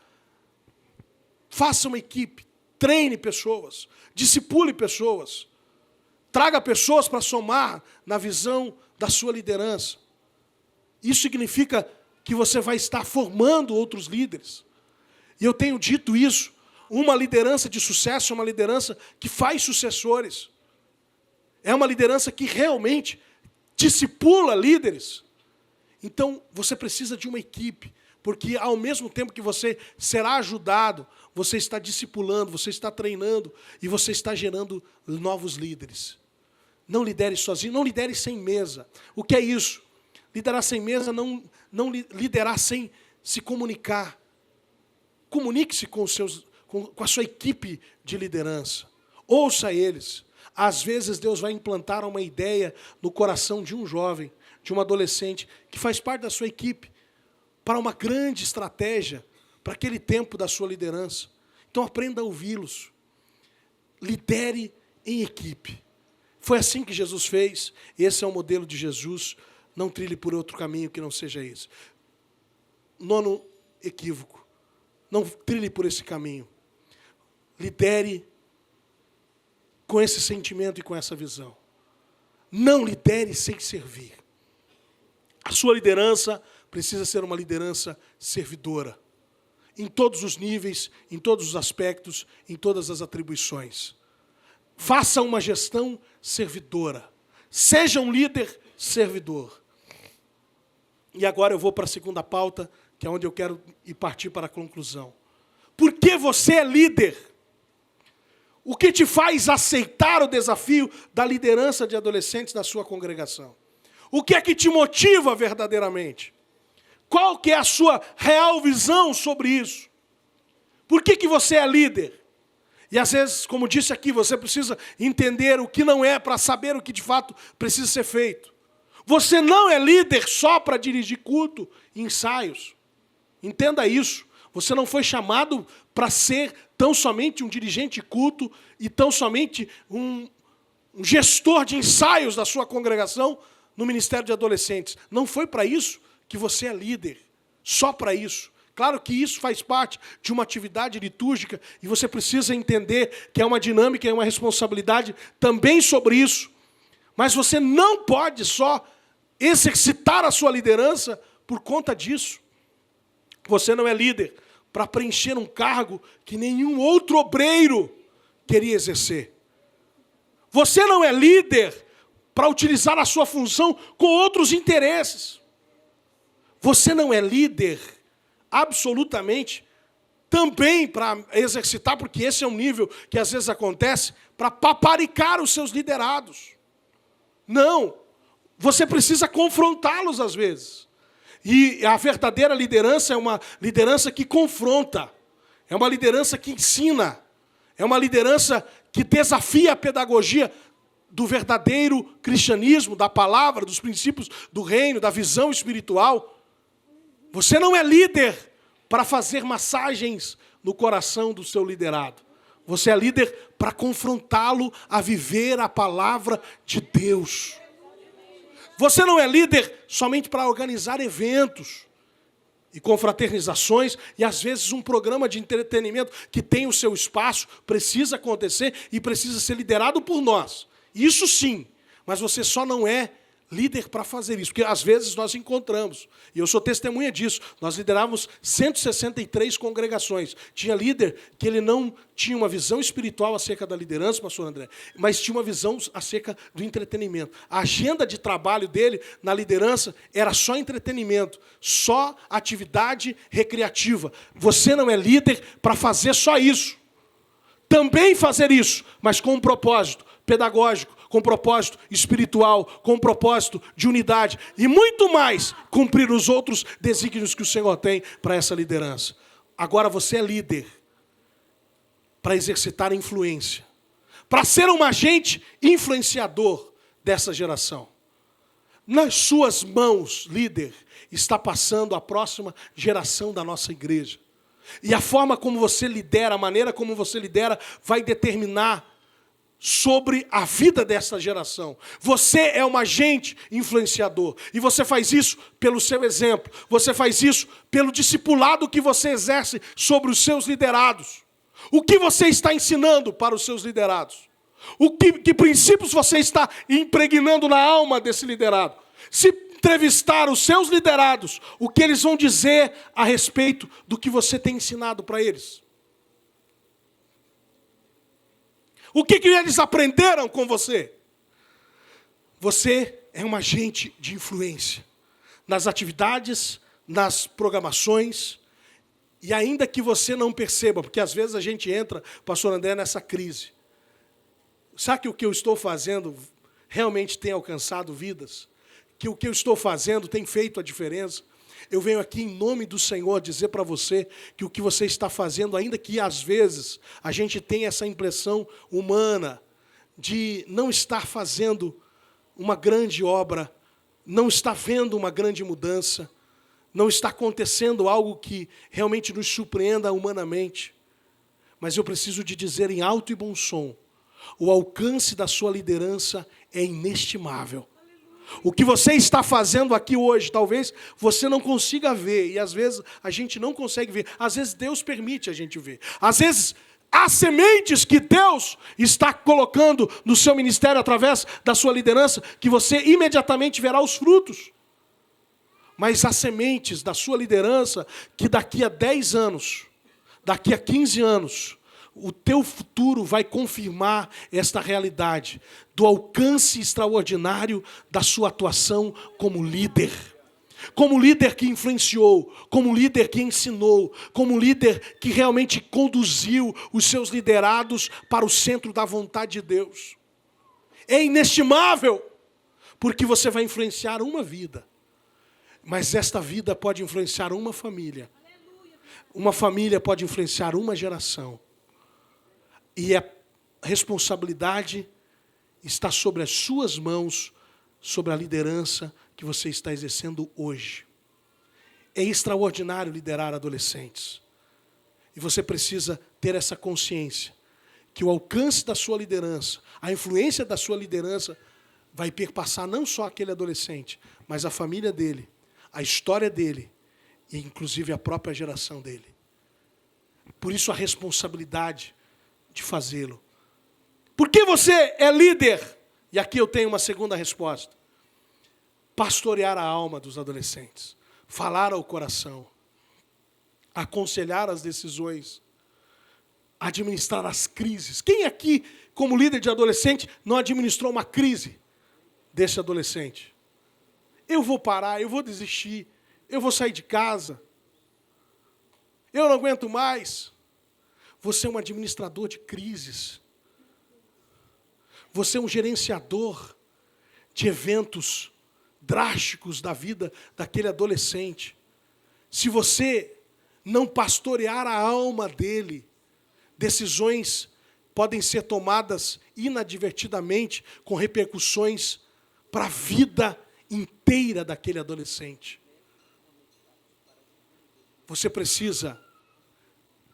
faça uma equipe, treine pessoas, discipule pessoas, traga pessoas para somar na visão da sua liderança. Isso significa que você vai estar formando outros líderes. E eu tenho dito isso, uma liderança de sucesso é uma liderança que faz sucessores. É uma liderança que realmente discipula líderes. Então, você precisa de uma equipe, porque ao mesmo tempo que você será ajudado, você está discipulando, você está treinando e você está gerando novos líderes. Não lidere sozinho, não lidere sem mesa. O que é isso? Liderar sem mesa, não liderar sem se comunicar. Comunique-se com a sua equipe de liderança. Ouça eles. Às vezes Deus vai implantar uma ideia no coração de um jovem, de um adolescente, que faz parte da sua equipe, para uma grande estratégia para aquele tempo da sua liderança. Então aprenda a ouvi-los. Lidere em equipe. Foi assim que Jesus fez. Esse é o modelo de Jesus. Não trilhe por outro caminho que não seja esse. 9º equívoco. Não trilhe por esse caminho. Lidere com esse sentimento e com essa visão. Não lidere sem servir. A sua liderança precisa ser uma liderança servidora. Em todos os níveis, em todos os aspectos, em todas as atribuições. Faça uma gestão servidora. Seja um líder servidor. E agora eu vou para a segunda pauta, que é onde eu quero ir partir para a conclusão. Por que você é líder? O que te faz aceitar o desafio da liderança de adolescentes da sua congregação? O que é que te motiva verdadeiramente? Qual que é a sua real visão sobre isso? Por que você é líder? E às vezes, como disse aqui, você precisa entender o que não é para saber o que de fato precisa ser feito. Você não é líder só para dirigir culto e ensaios. Entenda isso. Você não foi chamado para ser tão somente um dirigente de culto e tão somente um gestor de ensaios da sua congregação no Ministério de Adolescentes. Não foi para isso que você é líder. Só para isso. Claro que isso faz parte de uma atividade litúrgica e você precisa entender que é uma dinâmica e uma responsabilidade também sobre isso. Mas você não pode só exercitar a sua liderança por conta disso. Você não é líder para preencher um cargo que nenhum outro obreiro queria exercer. Você não é líder para utilizar a sua função com outros interesses. Você não é líder absolutamente também para exercitar, porque esse é um nível que às vezes acontece, para paparicar os seus liderados. Não. Você precisa confrontá-los às vezes. E a verdadeira liderança é uma liderança que confronta. É uma liderança que ensina. É uma liderança que desafia a pedagogia do verdadeiro cristianismo, da palavra, dos princípios do reino, da visão espiritual. Você não é líder para fazer massagens no coração do seu liderado. Você é líder para confrontá-lo a viver a palavra de Deus. Você não é líder somente para organizar eventos e confraternizações, e às vezes um programa de entretenimento que tem o seu espaço, precisa acontecer e precisa ser liderado por nós. Isso sim, mas você só não é líder para fazer isso, porque às vezes nós encontramos, e eu sou testemunha disso, nós liderávamos 163 congregações. Tinha líder que ele não tinha uma visão espiritual acerca da liderança, pastor André, mas tinha uma visão acerca do entretenimento. A agenda de trabalho dele na liderança era só entretenimento, só atividade recreativa. Você não é líder para fazer só isso. Também fazer isso, mas com um propósito pedagógico, com propósito espiritual, com propósito de unidade e muito mais, cumprir os outros desígnios que o Senhor tem para essa liderança. Agora você é líder para exercitar influência, para ser um agente influenciador dessa geração. Nas suas mãos, líder, está passando a próxima geração da nossa igreja. E a forma como você lidera, a maneira como você lidera, vai determinar sobre a vida dessa geração. Você é um agente influenciador. E você faz isso pelo seu exemplo. Você faz isso pelo discipulado que você exerce sobre os seus liderados. O que você está ensinando para os seus liderados? Que princípios você está impregnando na alma desse liderado? Se entrevistar os seus liderados, o que eles vão dizer a respeito do que você tem ensinado para eles? O que eles aprenderam com você? Você é um agente de influência nas atividades, nas programações, e ainda que você não perceba, porque às vezes a gente entra, pastor André, nessa crise. Sabe que o que eu estou fazendo realmente tem alcançado vidas? Que o que eu estou fazendo tem feito a diferença? Eu venho aqui em nome do Senhor dizer para você que o que você está fazendo, ainda que às vezes a gente tenha essa impressão humana de não estar fazendo uma grande obra, não estar vendo uma grande mudança, não está acontecendo algo que realmente nos surpreenda humanamente. Mas eu preciso de dizer em alto e bom som, o alcance da sua liderança é inestimável. O que você está fazendo aqui hoje, talvez você não consiga ver, e às vezes a gente não consegue ver, às vezes Deus permite a gente ver. Às vezes há sementes que Deus está colocando no seu ministério através da sua liderança, que você imediatamente verá os frutos. Mas há sementes da sua liderança que daqui a 10 anos, daqui a 15 anos, o teu futuro vai confirmar esta realidade do alcance extraordinário da sua atuação como líder. Como líder que influenciou, como líder que ensinou, como líder que realmente conduziu os seus liderados para o centro da vontade de Deus. É inestimável, porque você vai influenciar uma vida. Mas esta vida pode influenciar uma família. Uma família pode influenciar uma geração. E a responsabilidade está sobre as suas mãos, sobre a liderança que você está exercendo hoje. É extraordinário liderar adolescentes. E você precisa ter essa consciência, que o alcance da sua liderança, a influência da sua liderança, vai perpassar não só aquele adolescente, mas a família dele, a história dele, e inclusive a própria geração dele. Por isso a responsabilidade de fazê-lo. Por que você é líder? E aqui eu tenho uma segunda resposta. Pastorear a alma dos adolescentes. Falar ao coração. Aconselhar as decisões. Administrar as crises. Quem aqui, como líder de adolescente, não administrou uma crise desse adolescente? Eu vou parar, eu vou desistir, eu vou sair de casa. Eu não aguento mais. Você é um administrador de crises. Você é um gerenciador de eventos drásticos da vida daquele adolescente. Se você não pastorear a alma dele, decisões podem ser tomadas inadvertidamente com repercussões para a vida inteira daquele adolescente. Você precisa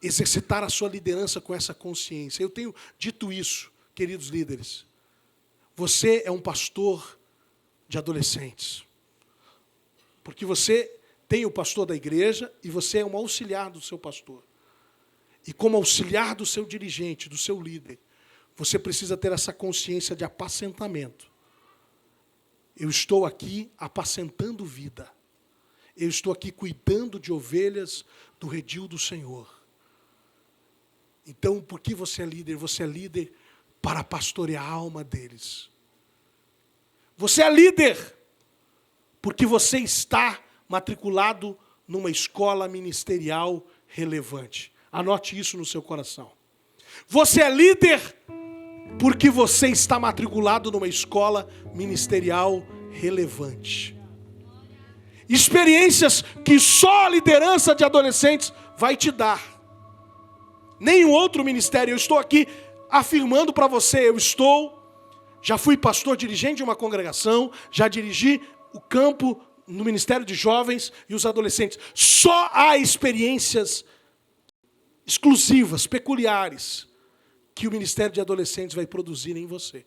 exercitar a sua liderança com essa consciência. Eu tenho dito isso, queridos líderes. Você é um pastor de adolescentes. Porque você tem o pastor da igreja e você é um auxiliar do seu pastor. E como auxiliar do seu dirigente, do seu líder, você precisa ter essa consciência de apacentamento. Eu estou aqui apacentando vida. Eu estou aqui cuidando de ovelhas do redil do Senhor. Então, por que você é líder? Você é líder para pastorear a alma deles. Você é líder porque você está matriculado numa escola ministerial relevante. Anote isso no seu coração. Você é líder porque você está matriculado numa escola ministerial relevante. Experiências que só a liderança de adolescentes vai te dar. Nenhum outro ministério. Eu estou aqui afirmando para você, já fui pastor dirigente de uma congregação, já dirigi o campo no Ministério de Jovens e os adolescentes. Só há experiências exclusivas, peculiares, que o Ministério de Adolescentes vai produzir em você.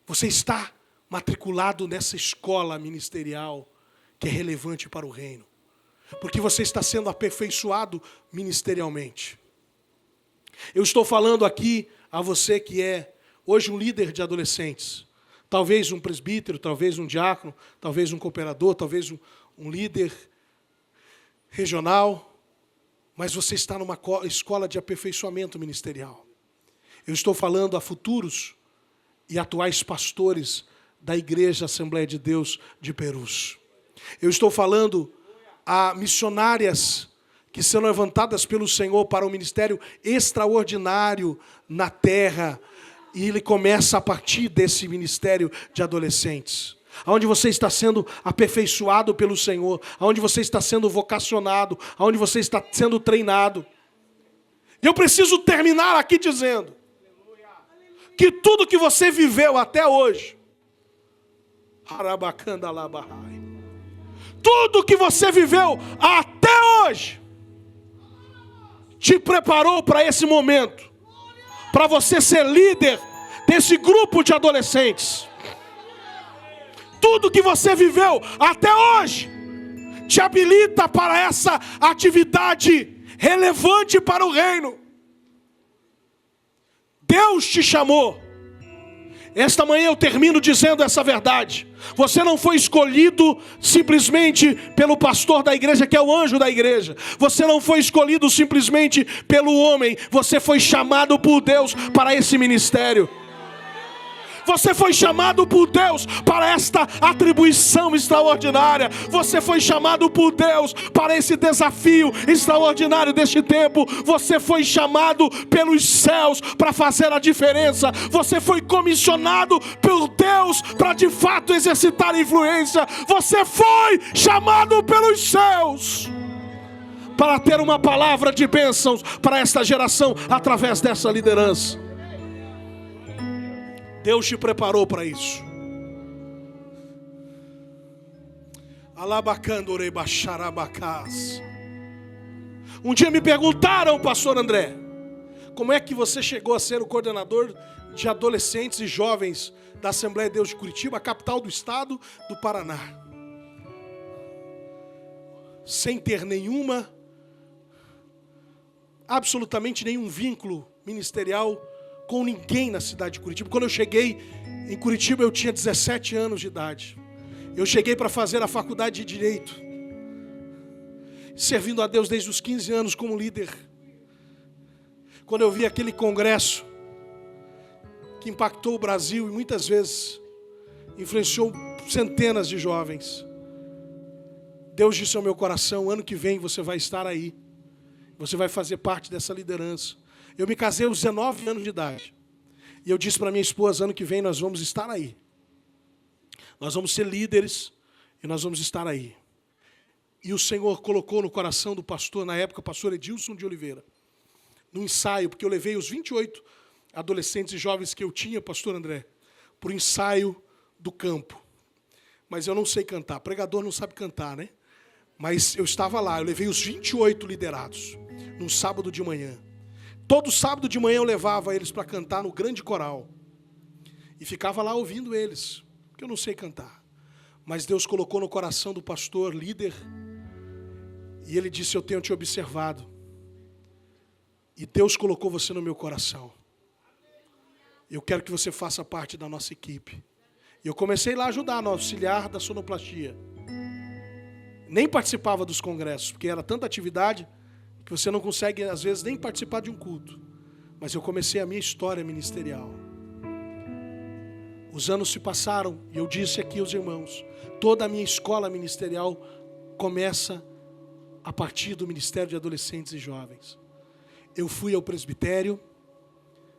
Você está matriculado nessa escola ministerial que é relevante para o reino. Porque você está sendo aperfeiçoado ministerialmente. Eu estou falando aqui a você que é hoje um líder de adolescentes. Talvez um presbítero, talvez um diácono, talvez um cooperador, talvez um líder regional. Mas você está numa escola de aperfeiçoamento ministerial. Eu estou falando a futuros e atuais pastores da Igreja Assembleia de Deus de Perus. Eu estou falando a missionárias que serão levantadas pelo Senhor para um ministério extraordinário na terra. E ele começa a partir desse ministério de adolescentes. Onde você está sendo aperfeiçoado pelo Senhor. Onde você está sendo vocacionado. Onde você está sendo treinado. E eu preciso terminar aqui dizendo que tudo que você viveu até hoje, Tudo que você viveu até hoje te preparou para esse momento, para você ser líder desse grupo de adolescentes. Tudo que você viveu até hoje te habilita para essa atividade relevante para o reino. Deus te chamou. Esta manhã eu termino dizendo essa verdade. Você não foi escolhido simplesmente pelo pastor da igreja, que é o anjo da igreja. Você não foi escolhido simplesmente pelo homem. Você foi chamado por Deus para esse ministério. Você foi chamado por Deus para esta atribuição extraordinária. Você foi chamado por Deus para esse desafio extraordinário deste tempo. Você foi chamado pelos céus para fazer a diferença. Você foi comissionado por Deus para de fato exercitar a influência. Você foi chamado pelos céus para ter uma palavra de bênçãos para esta geração através dessa liderança. Deus te preparou para isso. Um dia me perguntaram, pastor André, como é que você chegou a ser o coordenador de adolescentes e jovens da Assembleia de Deus de Curitiba, a capital do estado do Paraná? Sem ter absolutamente nenhum vínculo ministerial com ninguém na cidade de Curitiba. Quando eu cheguei em Curitiba, eu tinha 17 anos de idade. Eu cheguei para fazer a faculdade de Direito, servindo a Deus desde os 15 anos como líder. Quando eu vi aquele congresso que impactou o Brasil e muitas vezes influenciou centenas de jovens, Deus disse ao meu coração: ano que vem você vai estar aí, você vai fazer parte dessa liderança. Eu me casei aos 19 anos de idade. E eu disse para minha esposa: ano que vem nós vamos estar aí. Nós vamos ser líderes e nós vamos estar aí. E o Senhor colocou no coração do pastor, na época, o pastor Edilson de Oliveira, no ensaio, porque eu levei os 28 adolescentes e jovens que eu tinha, pastor André, para o ensaio do campo. Mas eu não sei cantar. Pregador não sabe cantar, né? Mas eu estava lá, eu levei os 28 liderados, num sábado de manhã. Todo sábado de manhã eu levava eles para cantar no grande coral. E ficava lá ouvindo eles, porque eu não sei cantar. Mas Deus colocou no coração do pastor, líder, e ele disse: eu tenho te observado. E Deus colocou você no meu coração. Eu quero que você faça parte da nossa equipe. E eu comecei lá a ajudar no auxiliar da sonoplastia. Nem participava dos congressos, porque era tanta atividade que você não consegue, às vezes, nem participar de um culto. Mas eu comecei a minha história ministerial. Os anos se passaram, e eu disse aqui aos irmãos, toda a minha escola ministerial começa a partir do Ministério de Adolescentes e Jovens. Eu fui ao presbitério,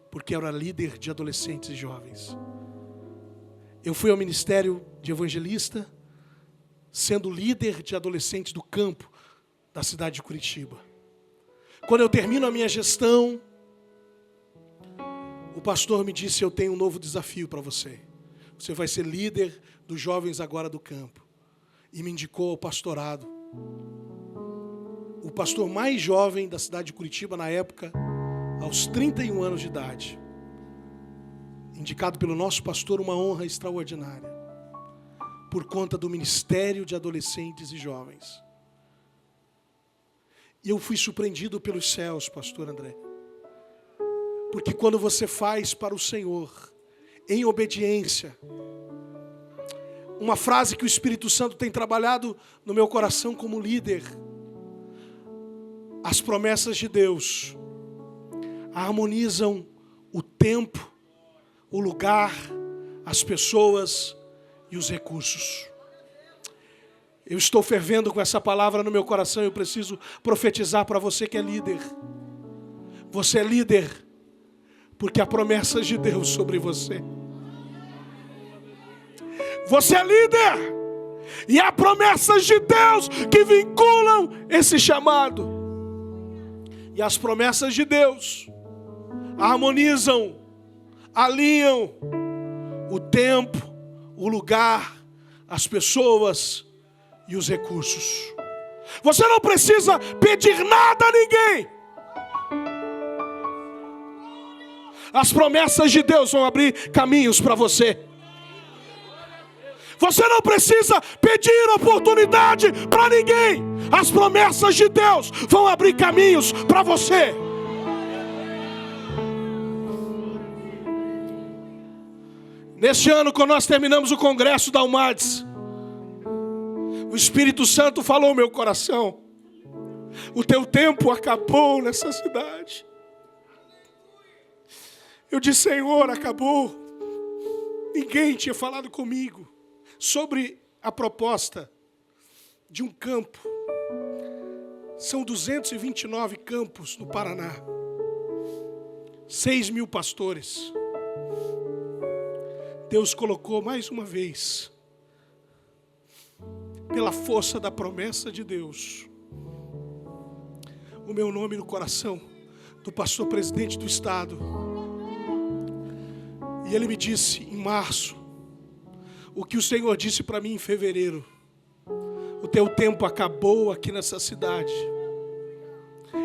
porque eu era líder de adolescentes e jovens. Eu fui ao Ministério de Evangelista, sendo líder de adolescentes do campo da cidade de Curitiba. Quando eu termino a minha gestão, o pastor me disse: eu tenho um novo desafio para você. Você vai ser líder dos jovens agora do campo. E me indicou ao pastorado. O pastor mais jovem da cidade de Curitiba na época, aos 31 anos de idade. Indicado pelo nosso pastor, uma honra extraordinária. Por conta do Ministério de Adolescentes e Jovens. E eu fui surpreendido pelos céus, pastor André. Porque quando você faz para o Senhor, em obediência, uma frase que o Espírito Santo tem trabalhado no meu coração como líder, as promessas de Deus harmonizam o tempo, o lugar, as pessoas e os recursos. Eu estou fervendo com essa palavra no meu coração. Eu preciso profetizar para você que é líder. Você é líder porque há promessas de Deus sobre você. Você é líder e há promessas de Deus que vinculam esse chamado. E as promessas de Deus harmonizam, alinham o tempo, o lugar, as pessoas e os recursos. Você não precisa pedir nada a ninguém. As promessas de Deus vão abrir caminhos para você. Você não precisa pedir oportunidade para ninguém. As promessas de Deus vão abrir caminhos para você. Neste ano, quando nós terminamos o congresso da UMADS, o Espírito Santo falou ao meu coração: o teu tempo acabou nessa cidade. Eu disse: Senhor, acabou. Ninguém tinha falado comigo sobre a proposta de um campo. São 229 campos no Paraná. 6.000 pastores. Deus colocou mais uma vez, pela força da promessa de Deus, o meu nome no coração do pastor presidente do estado. E ele me disse em março o que o Senhor disse para mim em fevereiro: o teu tempo acabou aqui nessa cidade.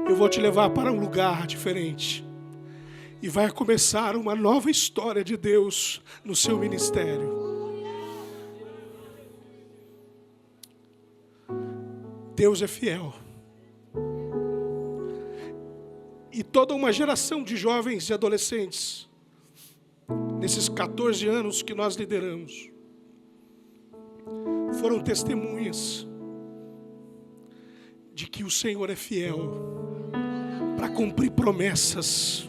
Eu vou te levar para um lugar diferente. E vai começar uma nova história de Deus no seu ministério. Deus é fiel. E toda uma geração de jovens e adolescentes, nesses 14 anos que nós lideramos, foram testemunhas de que o Senhor é fiel para cumprir promessas.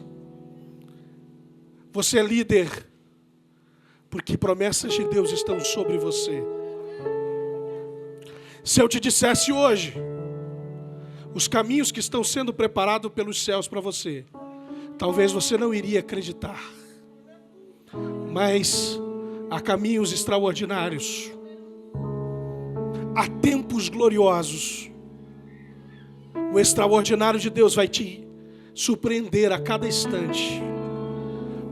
Você é líder porque promessas de Deus estão sobre você. Se eu te dissesse hoje os caminhos que estão sendo preparados pelos céus para você, talvez você não iria acreditar. Mas há caminhos extraordinários, há tempos gloriosos. O extraordinário de Deus vai te surpreender a cada instante,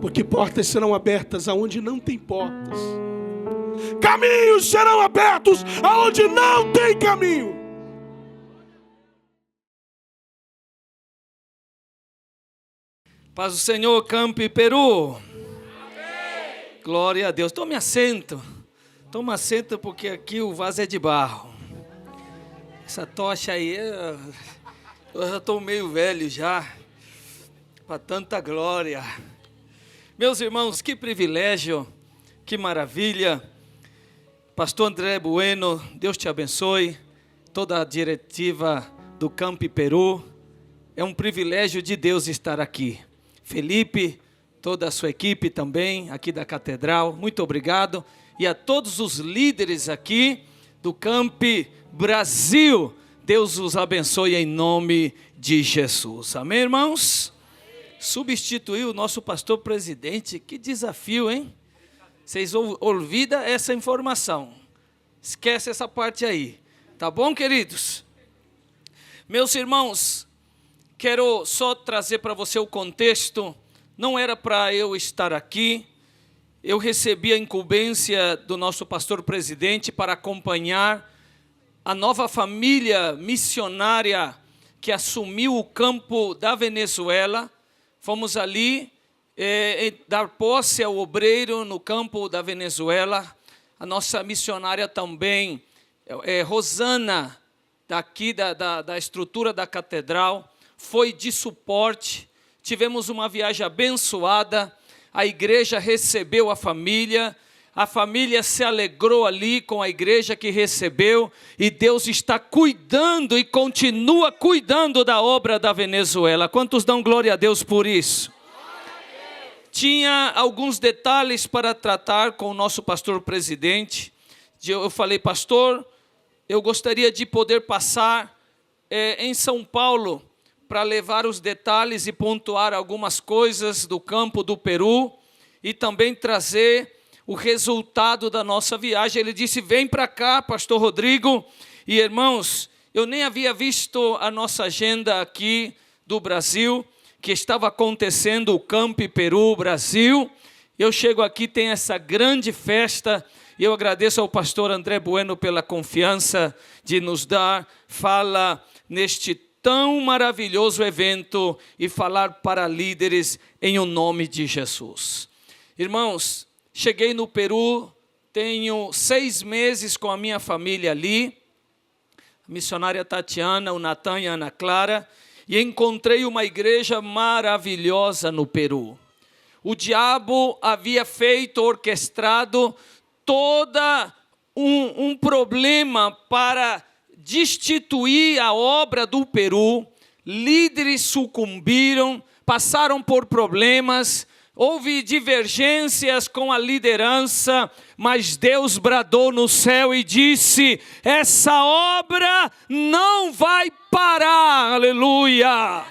porque portas serão abertas aonde não tem portas. Caminhos serão abertos aonde não tem caminho. Paz do Senhor, Campi Peru. Amém. Glória a Deus. Tome assento. Toma assento, porque aqui o vaso é de barro. Essa tocha aí, eu já estou meio velho já, para tanta glória. Meus irmãos, que privilégio, que maravilha. Pastor André Bueno, Deus te abençoe. Toda a diretiva do Campi Peru. É um privilégio de Deus estar aqui. Felipe, toda a sua equipe também, aqui da Catedral, muito obrigado. E a todos os líderes aqui do Campi Brasil, Deus os abençoe em nome de Jesus. Amém, irmãos? Substituiu o nosso pastor presidente, que desafio, hein? Vocês ouviram essa informação? Esquece essa parte aí, tá bom, queridos? Meus irmãos, quero só trazer para você o contexto. Não era para eu estar aqui. Eu recebi a incumbência do nosso pastor presidente para acompanhar a nova família missionária que assumiu o campo da Venezuela. Fomos ali dar posse ao obreiro no campo da Venezuela. A nossa missionária também, Rosana, daqui da estrutura da Catedral, foi de suporte. Tivemos uma viagem abençoada. A igreja recebeu a família se alegrou ali com a igreja que recebeu, e Deus está cuidando e continua cuidando da obra da Venezuela. Quantos dão glória a Deus por isso? Tinha alguns detalhes para tratar com o nosso pastor presidente. Eu falei: pastor, eu gostaria de poder passar em São Paulo para levar os detalhes e pontuar algumas coisas do campo do Peru e também trazer o resultado da nossa viagem. Ele disse: vem para cá, pastor Rodrigo. E irmãos, eu nem havia visto a nossa agenda aqui do Brasil, que estava acontecendo o Campi Peru Brasil. Eu chego aqui, tem essa grande festa, E eu agradeço ao pastor André Bueno pela confiança de nos dar fala neste tão maravilhoso evento e falar para líderes em o nome de Jesus. Irmãos, cheguei no Peru, tenho 6 meses com a minha família ali, a missionária Tatiana, o Natan e a Ana Clara, e encontrei uma igreja maravilhosa no Peru. O diabo havia orquestrado toda um problema para destituir a obra do Peru. Líderes sucumbiram, passaram por problemas, houve divergências com a liderança, mas Deus bradou no céu e disse: essa obra não vai parar, aleluia!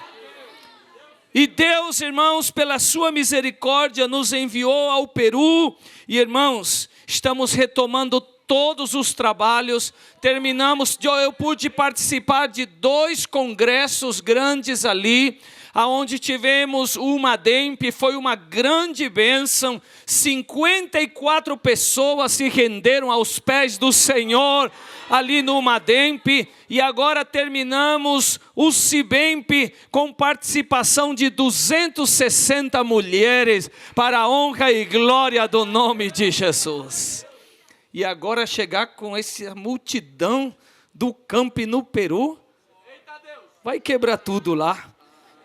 E Deus, irmãos, pela sua misericórdia, nos enviou ao Peru. E, irmãos, estamos retomando todos os trabalhos. Eu pude participar de 2 congressos grandes ali, aonde tivemos o Mademp, foi uma grande bênção. 54 pessoas se renderam aos pés do Senhor ali no Mademp, e agora terminamos o Cibemp com participação de 260 mulheres, para a honra e glória do nome de Jesus. E agora chegar com essa multidão do camp no Peru, vai quebrar tudo lá.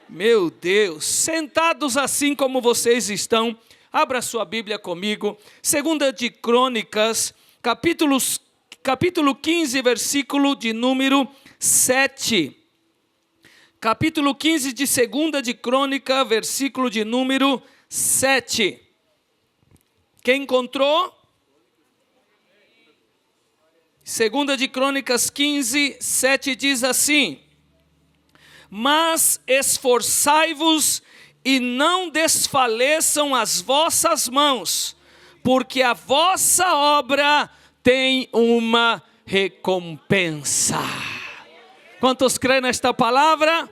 Meu Deus, sentados assim como vocês estão, abra sua Bíblia comigo, 2 de Crônicas, capítulo 15, versículo de número 7. Capítulo 15 de 2 de Crônica, versículo de número 7. Quem encontrou? 2 de Crônicas 15, 7 diz assim: mas esforçai-vos e não desfaleçam as vossas mãos, porque a vossa obra tem uma recompensa. Quantos creem nesta palavra?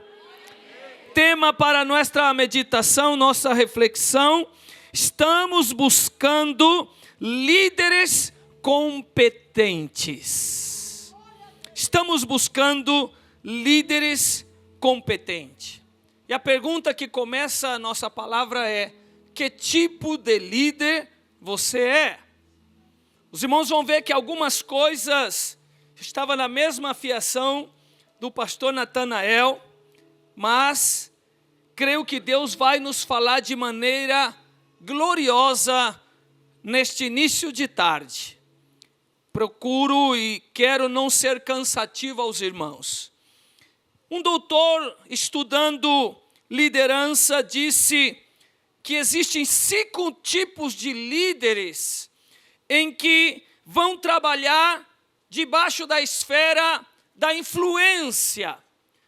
Tema para nossa meditação, nossa reflexão: estamos buscando líderes competentes. Estamos buscando líderes competentes. E a pergunta que começa a nossa palavra é: que tipo de líder você é? Os irmãos vão ver que algumas coisas estavam na mesma afiação do pastor Natanael, mas creio que Deus vai nos falar de maneira gloriosa neste início de tarde. Procuro e quero não ser cansativo aos irmãos. Um doutor estudando liderança disse que existem 5 tipos de líderes em que vão trabalhar debaixo da esfera da influência.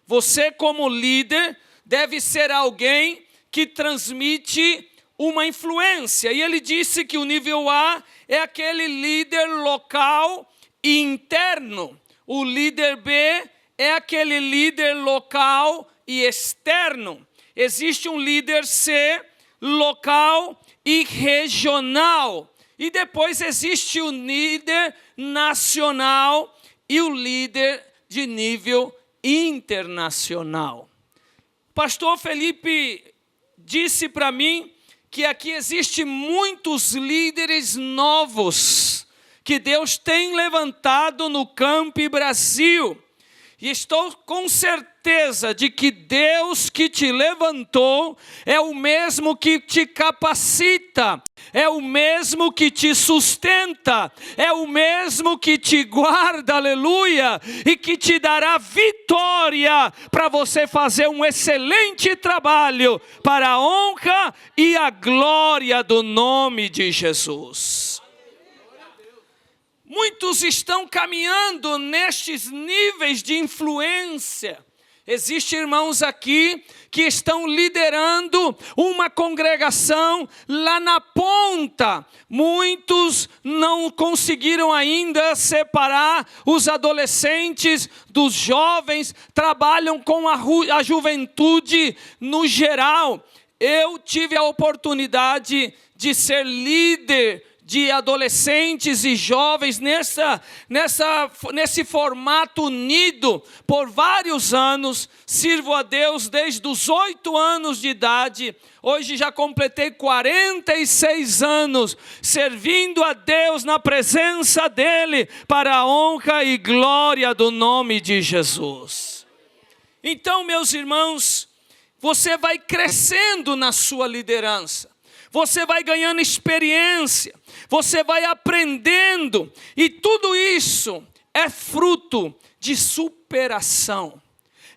Você, como líder, deve ser alguém que transmite uma influência. E ele disse que o nível A é aquele líder local e interno. O líder B é aquele líder local e externo. Existe um líder C, local e regional. E depois existe o líder nacional e o líder de nível internacional. Pastor Felipe disse para mim que aqui existem muitos líderes novos que Deus tem levantado no Camp Brasil. E estou com certeza de que Deus que te levantou é o mesmo que te capacita, é o mesmo que te sustenta, é o mesmo que te guarda, aleluia, e que te dará vitória para você fazer um excelente trabalho para a honra e a glória do nome de Jesus. Muitos estão caminhando nestes níveis de influência. Existem irmãos aqui que estão liderando uma congregação lá na ponta. Muitos não conseguiram ainda separar os adolescentes dos jovens, trabalham com a juventude no geral. Eu tive a oportunidade de ser líder de adolescentes e jovens nesse formato unido por vários anos. Sirvo a Deus desde os 8 anos de idade. Hoje já completei 46 anos servindo a Deus na presença dEle, para a honra e glória do nome de Jesus. Então, meus irmãos, você vai crescendo na sua liderança. Você vai ganhando experiência, você vai aprendendo, e tudo isso é fruto de superação,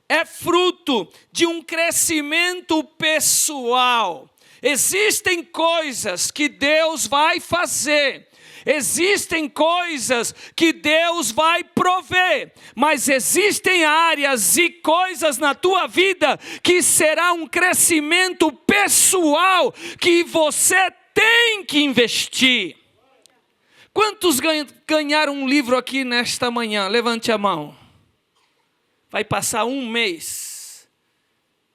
é fruto de um crescimento pessoal. Existem coisas que Deus vai fazer, existem coisas que Deus vai prover, mas existem áreas e coisas na tua vida que será um crescimento pessoal que você tem que investir. Quantos ganharam um livro aqui nesta manhã? Levante a mão. Vai passar um mês.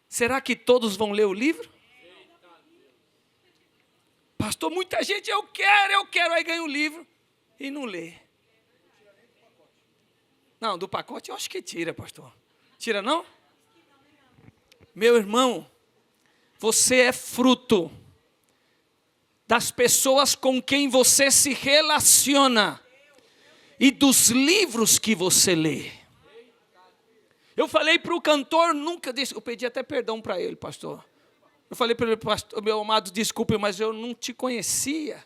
Será que todos vão ler o livro? Pastor, muita gente, eu quero, aí ganha o livro e não lê. Não, do pacote eu acho que tira, pastor. Tira não? Meu irmão, você é fruto das pessoas com quem você se relaciona e dos livros que você lê. Eu falei para o cantor, nunca disse, eu pedi até perdão para ele, pastor. Eu falei para ele, pastor, meu amado, desculpe, mas eu não te conhecia.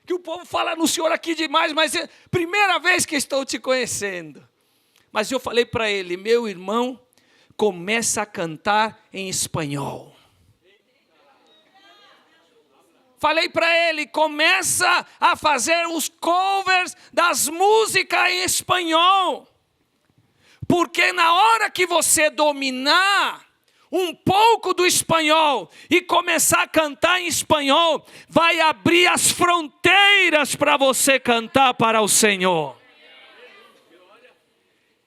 Que o povo fala no senhor aqui demais, mas é a primeira vez que estou te conhecendo. Mas eu falei para ele, meu irmão, começa a cantar em espanhol. Falei para ele, começa a fazer os covers das músicas em espanhol. Porque na hora que você dominar um pouco do espanhol e começar a cantar em espanhol, vai abrir as fronteiras para você cantar para o Senhor.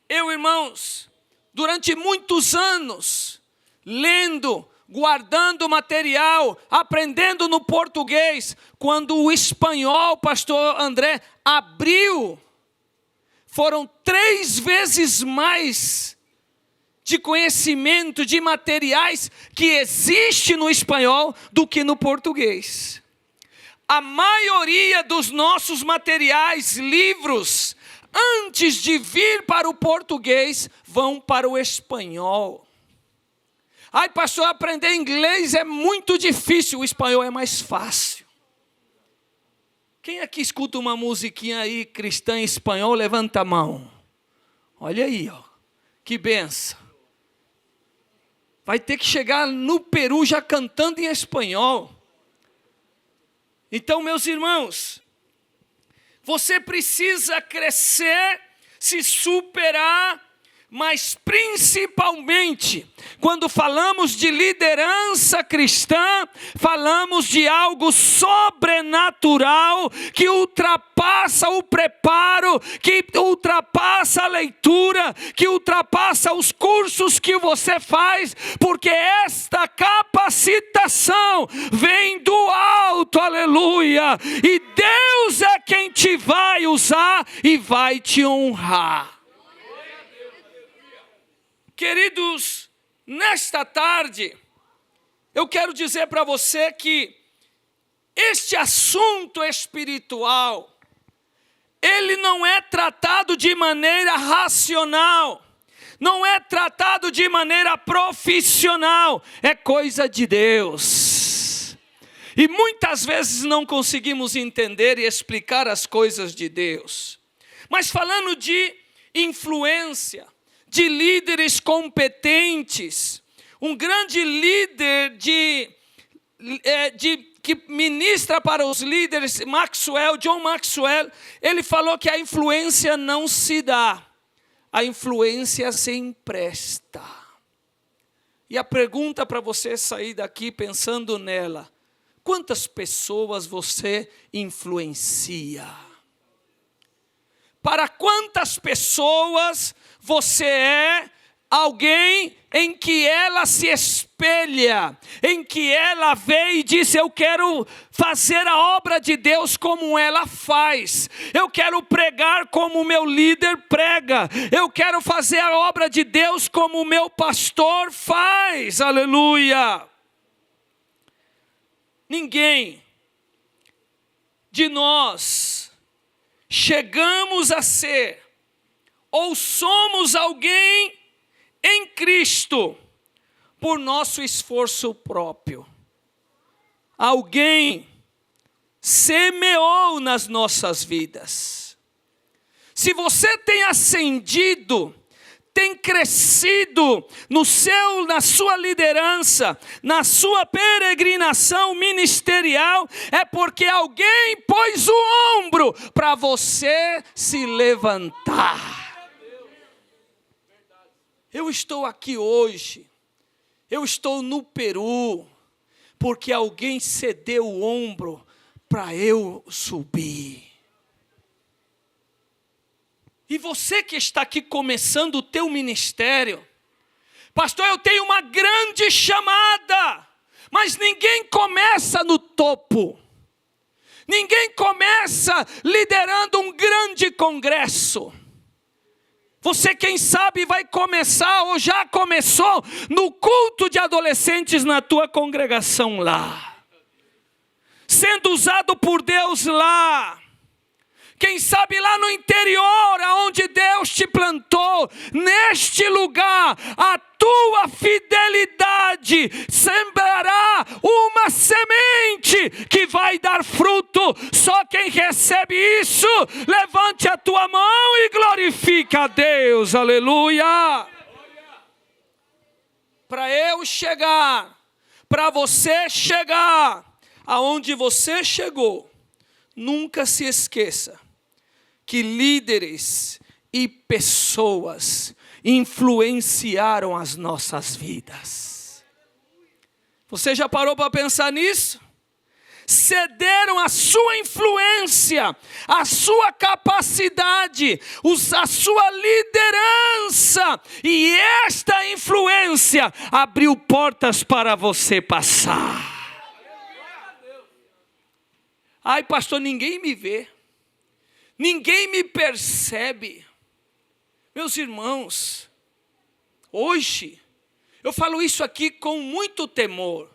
Eu, irmãos, durante muitos anos, lendo, guardando material, aprendendo no português, quando o espanhol, pastor André, abriu, foram 3 vezes mais de conhecimento, de materiais que existe no espanhol do que no português. A maioria dos nossos materiais, livros, antes de vir para o português, vão para o espanhol. Ai, pastor, aprender inglês é muito difícil, o espanhol é mais fácil. Quem aqui escuta uma musiquinha aí cristã em espanhol, levanta a mão. Olha aí, ó, que benção. Vai ter que chegar no Peru já cantando em espanhol. Então, meus irmãos, você precisa crescer, se superar, mas principalmente, quando falamos de liderança cristã, falamos de algo sobrenatural, que ultrapassa o preparo, que ultrapassa a leitura, que ultrapassa os cursos que você faz, porque esta capacitação vem do alto, aleluia, e Deus é quem te vai usar e vai te honrar. Queridos, nesta tarde, eu quero dizer para você que este assunto espiritual, ele não é tratado de maneira racional, não é tratado de maneira profissional, é coisa de Deus. E muitas vezes não conseguimos entender e explicar as coisas de Deus. Mas falando de influência, de líderes competentes, um grande líder que ministra para os líderes, John Maxwell, ele falou que a influência não se dá, a influência se empresta. E a pergunta para você sair daqui pensando nela, quantas pessoas você influencia? Para quantas pessoas você é alguém em que ela se espelha, em que ela vê e diz: eu quero fazer a obra de Deus como ela faz, eu quero pregar como o meu líder prega, eu quero fazer a obra de Deus como o meu pastor faz, aleluia. Ninguém de nós chegamos a ser ou somos alguém em Cristo por nosso esforço próprio. Alguém semeou nas nossas vidas. Se você tem ascendido, tem crescido na sua liderança, na sua peregrinação ministerial, é porque alguém pôs o ombro para você se levantar. Eu estou aqui hoje, eu estou no Peru, porque alguém cedeu o ombro para eu subir. E você que está aqui começando o teu ministério, pastor, eu tenho uma grande chamada, mas ninguém começa no topo. Ninguém começa liderando um grande congresso. Você, quem sabe, vai começar ou já começou no culto de adolescentes na tua congregação lá. Sendo usado por Deus lá. Quem sabe lá no interior, aonde Deus te plantou, neste lugar, a tua fidelidade sembrará uma semente que vai dar fruto. Só quem recebe isso, levante a tua mão e glorifica a Deus, aleluia. Para eu chegar, para você chegar aonde você chegou, nunca se esqueça que líderes e pessoas influenciaram as nossas vidas. Você já parou para pensar nisso? Cederam a sua influência, a sua capacidade, a sua liderança, e esta influência abriu portas para você passar. Ai, pastor, ninguém me vê. Ninguém me percebe. Meus irmãos, hoje, eu falo isso aqui com muito temor.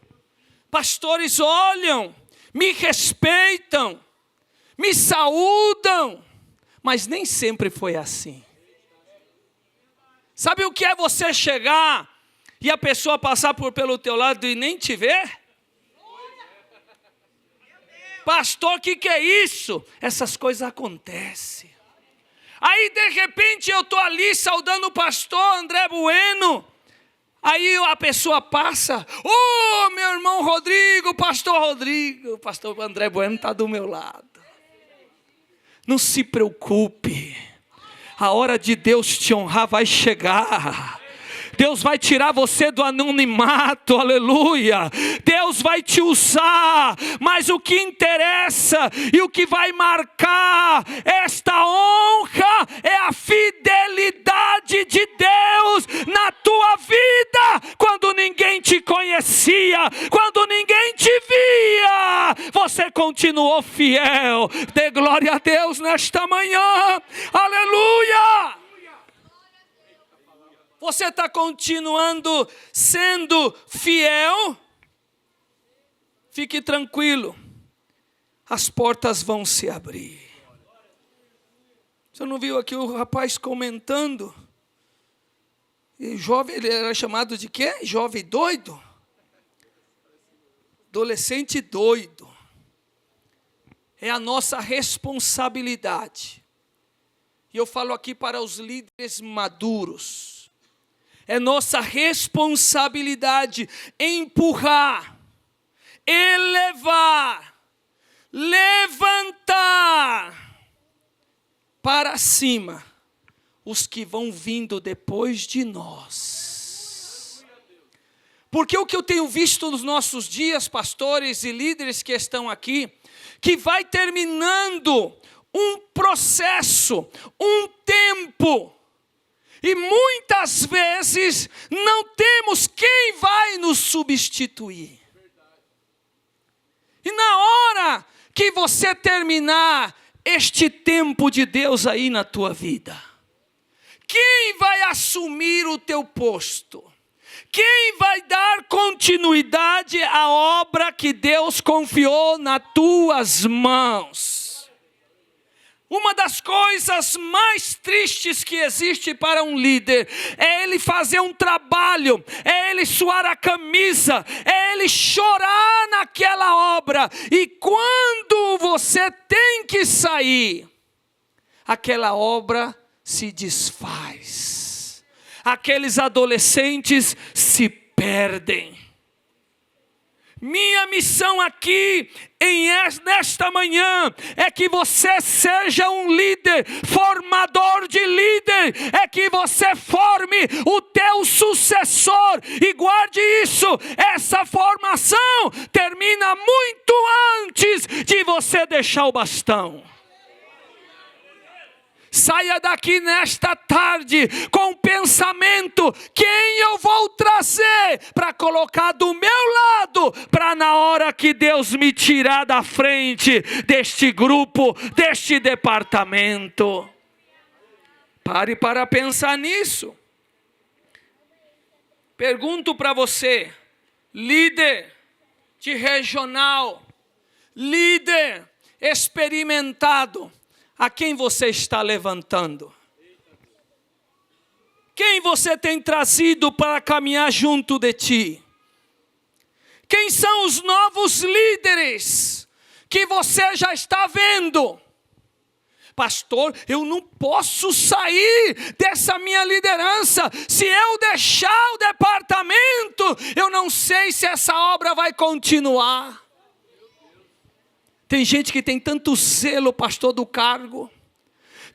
Pastores olham, me respeitam, me saúdam, mas nem sempre foi assim. Sabe o que é você chegar e a pessoa passar pelo teu lado e nem te ver? Pastor, o que é isso? Essas coisas acontecem. Aí de repente eu estou ali saudando o pastor André Bueno. Aí a pessoa passa. Oh, meu irmão Rodrigo, pastor Rodrigo. O pastor André Bueno está do meu lado. Não se preocupe. A hora de Deus te honrar vai chegar. Deus vai tirar você do anonimato, aleluia. Deus vai te usar, mas o que interessa e o que vai marcar esta honra é a fidelidade de Deus na tua vida. Quando ninguém te conhecia, quando ninguém te via, você continuou fiel. Dê glória a Deus nesta manhã, aleluia. Você está continuando sendo fiel? Fique tranquilo, as portas vão se abrir. Você não viu aqui o rapaz comentando? E jovem, ele era chamado de quê? Jovem doido? Adolescente doido. É a nossa responsabilidade. E eu falo aqui para os líderes maduros. É nossa responsabilidade empurrar, elevar, levantar para cima os que vão vindo depois de nós. Porque o que eu tenho visto nos nossos dias, pastores e líderes que estão aqui, que vai terminando um processo, um tempo, E muitas vezes não temos quem vai nos substituir. E na hora que você terminar este tempo de Deus aí na tua vida, quem vai assumir o teu posto? Quem vai dar continuidade à obra que Deus confiou nas tuas mãos? Uma das coisas mais tristes que existe para um líder é ele fazer um trabalho, é ele suar a camisa, é ele chorar naquela obra. E quando você tem que sair, aquela obra se desfaz. Aqueles adolescentes se perdem. Minha missão aqui, nesta manhã, é que você seja um líder, formador de líder, é que você forme o teu sucessor, e guarde isso, essa formação termina muito antes de você deixar o bastão. Saia daqui nesta tarde com o pensamento: quem eu vou trazer para colocar do meu lado, para na hora que Deus me tirar da frente deste grupo, deste departamento. Pare para pensar nisso. Pergunto para você, líder de regional, líder experimentado, a quem você está levantando? Quem você tem trazido para caminhar junto de ti? Quem são os novos líderes que você já está vendo? Pastor, eu não posso sair dessa minha liderança. Se eu deixar o departamento, eu não sei se essa obra vai continuar. Tem gente que tem tanto zelo, pastor, do cargo,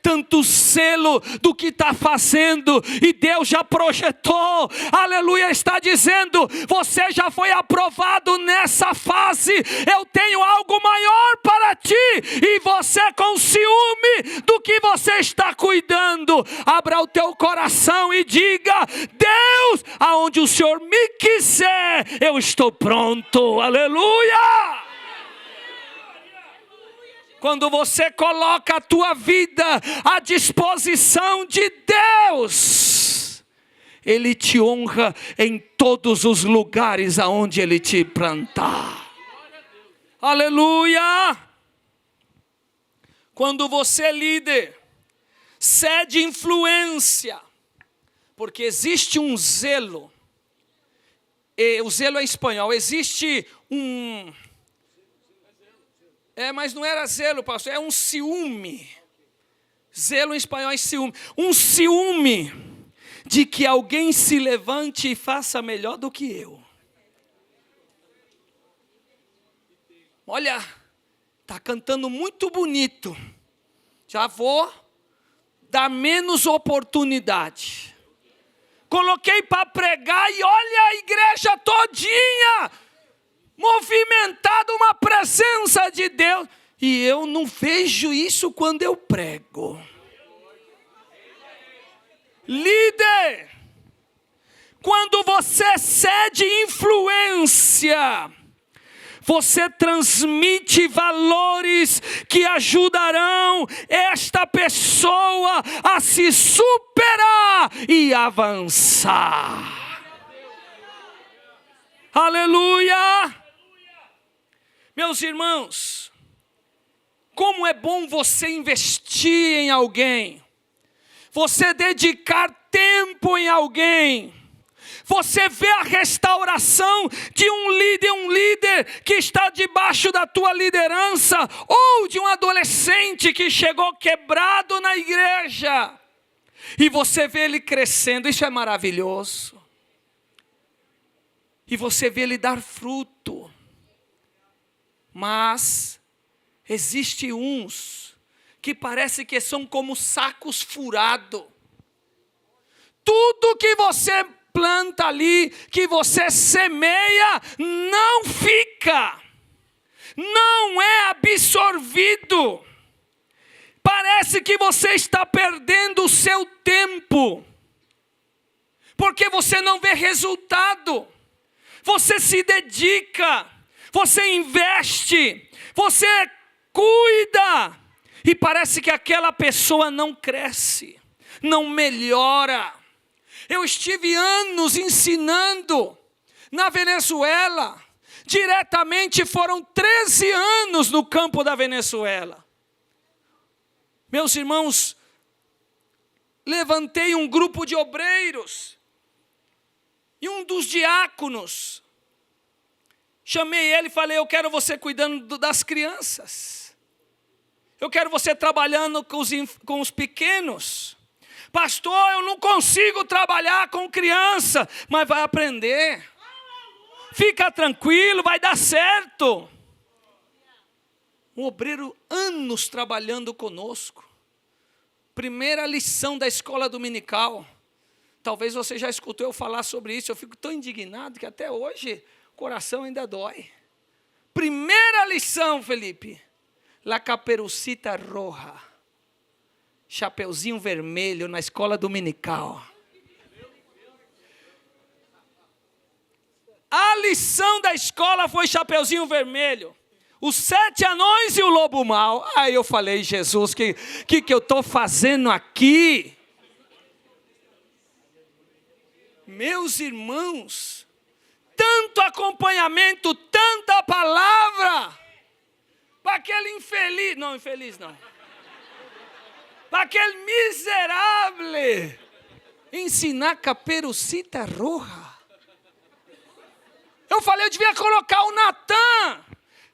tanto zelo do que está fazendo, e Deus já projetou, aleluia, está dizendo: você já foi aprovado nessa fase, eu tenho algo maior para ti, e você com ciúme do que você está cuidando, abra o teu coração e diga: Deus, aonde o Senhor me quiser, eu estou pronto, aleluia. Quando você coloca a tua vida à disposição de Deus, Ele te honra em todos os lugares aonde Ele te plantar. Aleluia! Quando você é líder, cede influência, porque existe um zelo. O zelo é espanhol, existe um... mas não era zelo, pastor, é um ciúme. Zelo em espanhol é ciúme. Um ciúme de que alguém se levante e faça melhor do que eu. Olha, está cantando muito bonito. Já vou dar menos oportunidade. Coloquei para pregar e olha a igreja todinha movimentada, uma presença de Deus, e eu não vejo isso quando eu prego. Líder, quando você cede influência, você transmite valores que ajudarão esta pessoa a se superar e avançar. Aleluia! Meus irmãos, como é bom você investir em alguém, você dedicar tempo em alguém, você vê a restauração de um líder que está debaixo da tua liderança, ou de um adolescente que chegou quebrado na igreja, e você vê ele crescendo, isso é maravilhoso. E você vê ele dar fruto. Mas existe uns que parece que são como sacos furados. Tudo que você planta ali, que você semeia, não fica. Não é absorvido. Parece que você está perdendo o seu tempo. porque você não vê resultado. Você se dedica, você investe, você cuida, e parece que aquela pessoa não cresce, não melhora. Eu estive anos ensinando na Venezuela, diretamente foram 13 anos no campo da Venezuela. Meus irmãos, levantei um grupo de obreiros, e um dos diáconos, chamei ele e falei, eu quero você cuidando das crianças. Eu quero você trabalhando com os pequenos. Pastor, eu não consigo trabalhar com criança, mas vai aprender. Fica tranquilo, vai dar certo. Um obreiro, anos trabalhando conosco. Primeira lição da escola dominical. Talvez você já escutou eu falar sobre isso. Eu fico tão indignado que até hoje o coração ainda dói. Primeira lição, Felipe. La caperucita roja. Chapeuzinho vermelho na escola dominical. A lição da escola foi Chapeuzinho Vermelho. Os 7 anões e o lobo mau. Aí eu falei, Jesus, o que eu estou fazendo aqui? Meus irmãos, tanto acompanhamento, tanta palavra, para aquele infeliz, não, para aquele miserável, ensinar caperucita roja. Eu falei, eu devia colocar o Natan,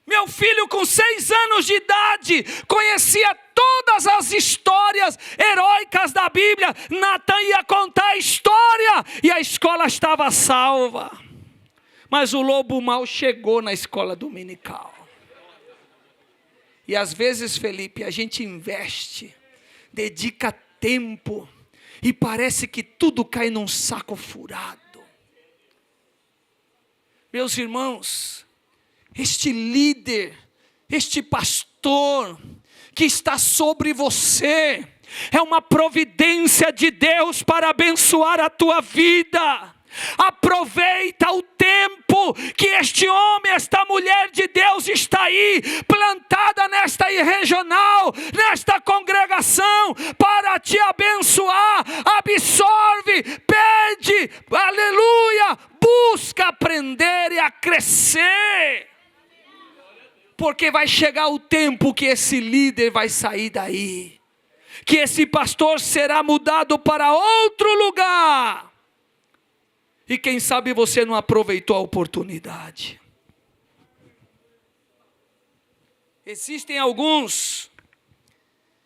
meu filho com 6 anos de idade, conhecia todas as histórias heróicas da Bíblia. Natan ia contar a história e a escola estava salva. Mas o lobo mau chegou na escola dominical. E às vezes, Felipe, a gente investe, dedica tempo e parece que tudo cai num saco furado. Meus irmãos, este líder, este pastor que está sobre você, é uma providência de Deus para abençoar a tua vida. Aproveita o tempo que este homem, esta mulher de Deus está aí, plantada nesta regional, nesta congregação, para te abençoar. Absorve, pede, aleluia, busca aprender e a crescer. Porque vai chegar o tempo que esse líder vai sair daí, que esse pastor será mudado para outro lugar. E quem sabe você não aproveitou a oportunidade. Existem alguns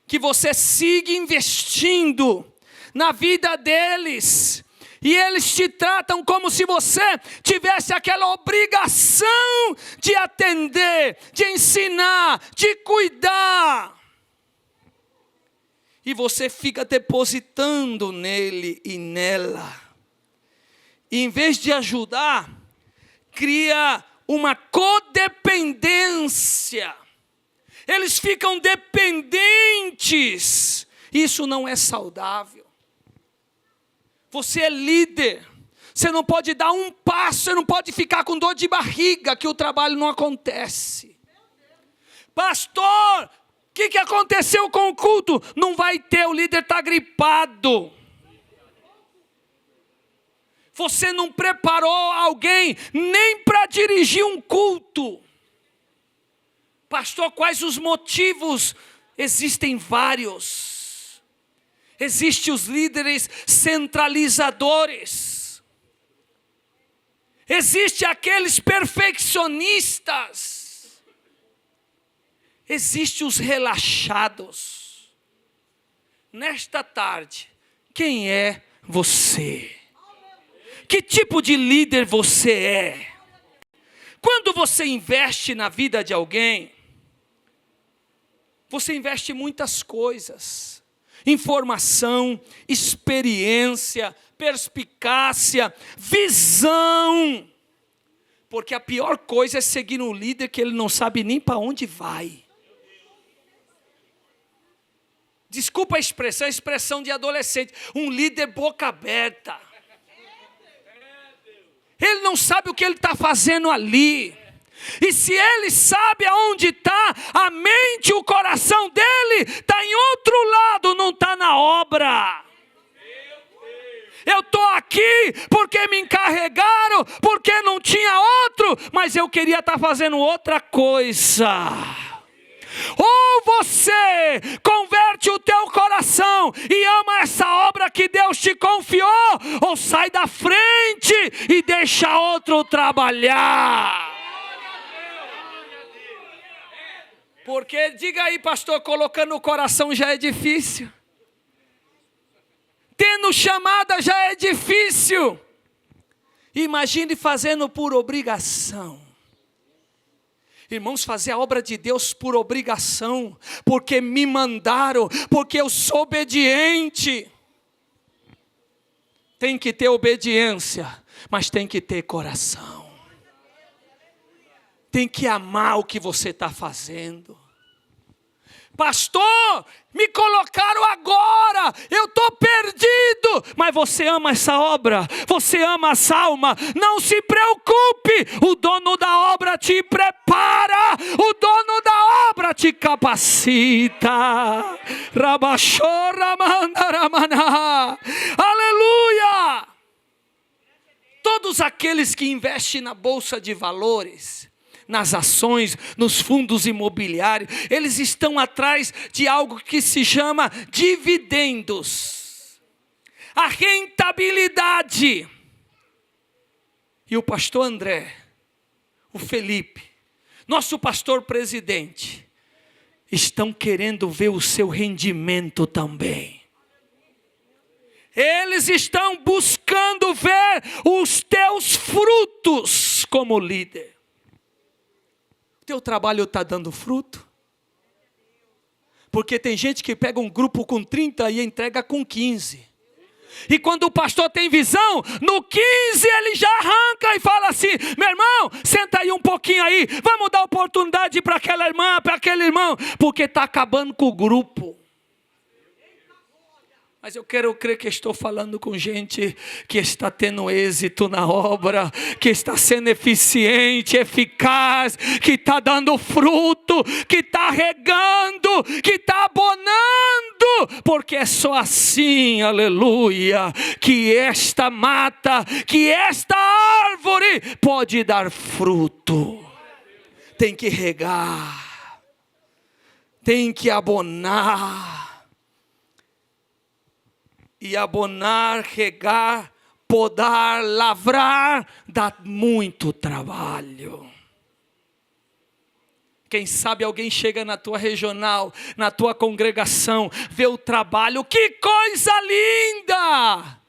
que você siga investindo na vida deles, e eles te tratam como se você tivesse aquela obrigação de atender, de ensinar, de cuidar. E você fica depositando nele e nela. E em vez de ajudar, cria uma codependência. Eles ficam dependentes. Isso não é saudável. Você é líder. Você não pode dar um passo, você não pode ficar com dor de barriga que o trabalho não acontece. Pastor, o que aconteceu com o culto? Não vai ter, o líder está gripado. Você não preparou alguém nem para dirigir um culto. Pastor, quais os motivos? Existem vários. Existem os líderes centralizadores. Existem aqueles perfeccionistas. Existem os relaxados. Nesta tarde, quem é você? Que tipo de líder você é? Quando você investe na vida de alguém, você investe em muitas coisas. Informação, experiência, perspicácia, visão. Porque a pior coisa é seguir um líder que ele não sabe nem para onde vai. Desculpa a expressão de adolescente. Um líder boca aberta. não sabe o que ele está fazendo ali. E se ele sabe aonde está, a mente, o coração dele está em outro lado, não está na obra. Eu estou aqui porque me encarregaram, porque não tinha outro, mas eu queria estar fazendo outra coisa. Ou você converte o teu coração e ama essa obra que Deus te confiou, ou sai da frente e deixa outro trabalhar. Porque, diga aí, pastor, colocando o coração já é difícil. Tendo chamada já é difícil. Imagine fazendo por obrigação. Irmãos, fazer a obra de Deus por obrigação, porque me mandaram, porque eu sou obediente. Tem que ter obediência, mas tem que ter coração. Tem que amar o que você está fazendo. Pastor, me colocaram agora, eu estou perdido. Mas você ama essa obra, você ama essa alma. Não se preocupe, o dono da obra te prepara, o dono da obra te capacita. Aleluia! Todos aqueles que investem na bolsa de valores, nas ações, nos fundos imobiliários, eles estão atrás de algo que se chama dividendos, a rentabilidade. E o pastor André, o Felipe, nosso pastor presidente, estão querendo ver o seu rendimento também. Eles estão buscando ver os teus frutos como líder. Teu trabalho está dando fruto? Porque tem gente que pega um grupo com 30 e entrega com 15. E quando o pastor tem visão, no 15 ele já arranca e fala assim: meu irmão, senta aí um pouquinho aí, vamos dar oportunidade para aquela irmã, para aquele irmão, porque está acabando com o grupo. Mas eu quero crer que estou falando com gente que está tendo êxito na obra, que está sendo eficiente, eficaz, que está dando fruto, que está regando, que está abonando, porque é só assim, aleluia, que esta mata, que esta árvore pode dar fruto. Tem que regar, tem que abonar. E abonar, regar, podar, lavrar, dá muito trabalho. Quem sabe alguém chega na tua regional, na tua congregação, vê o trabalho, que coisa linda!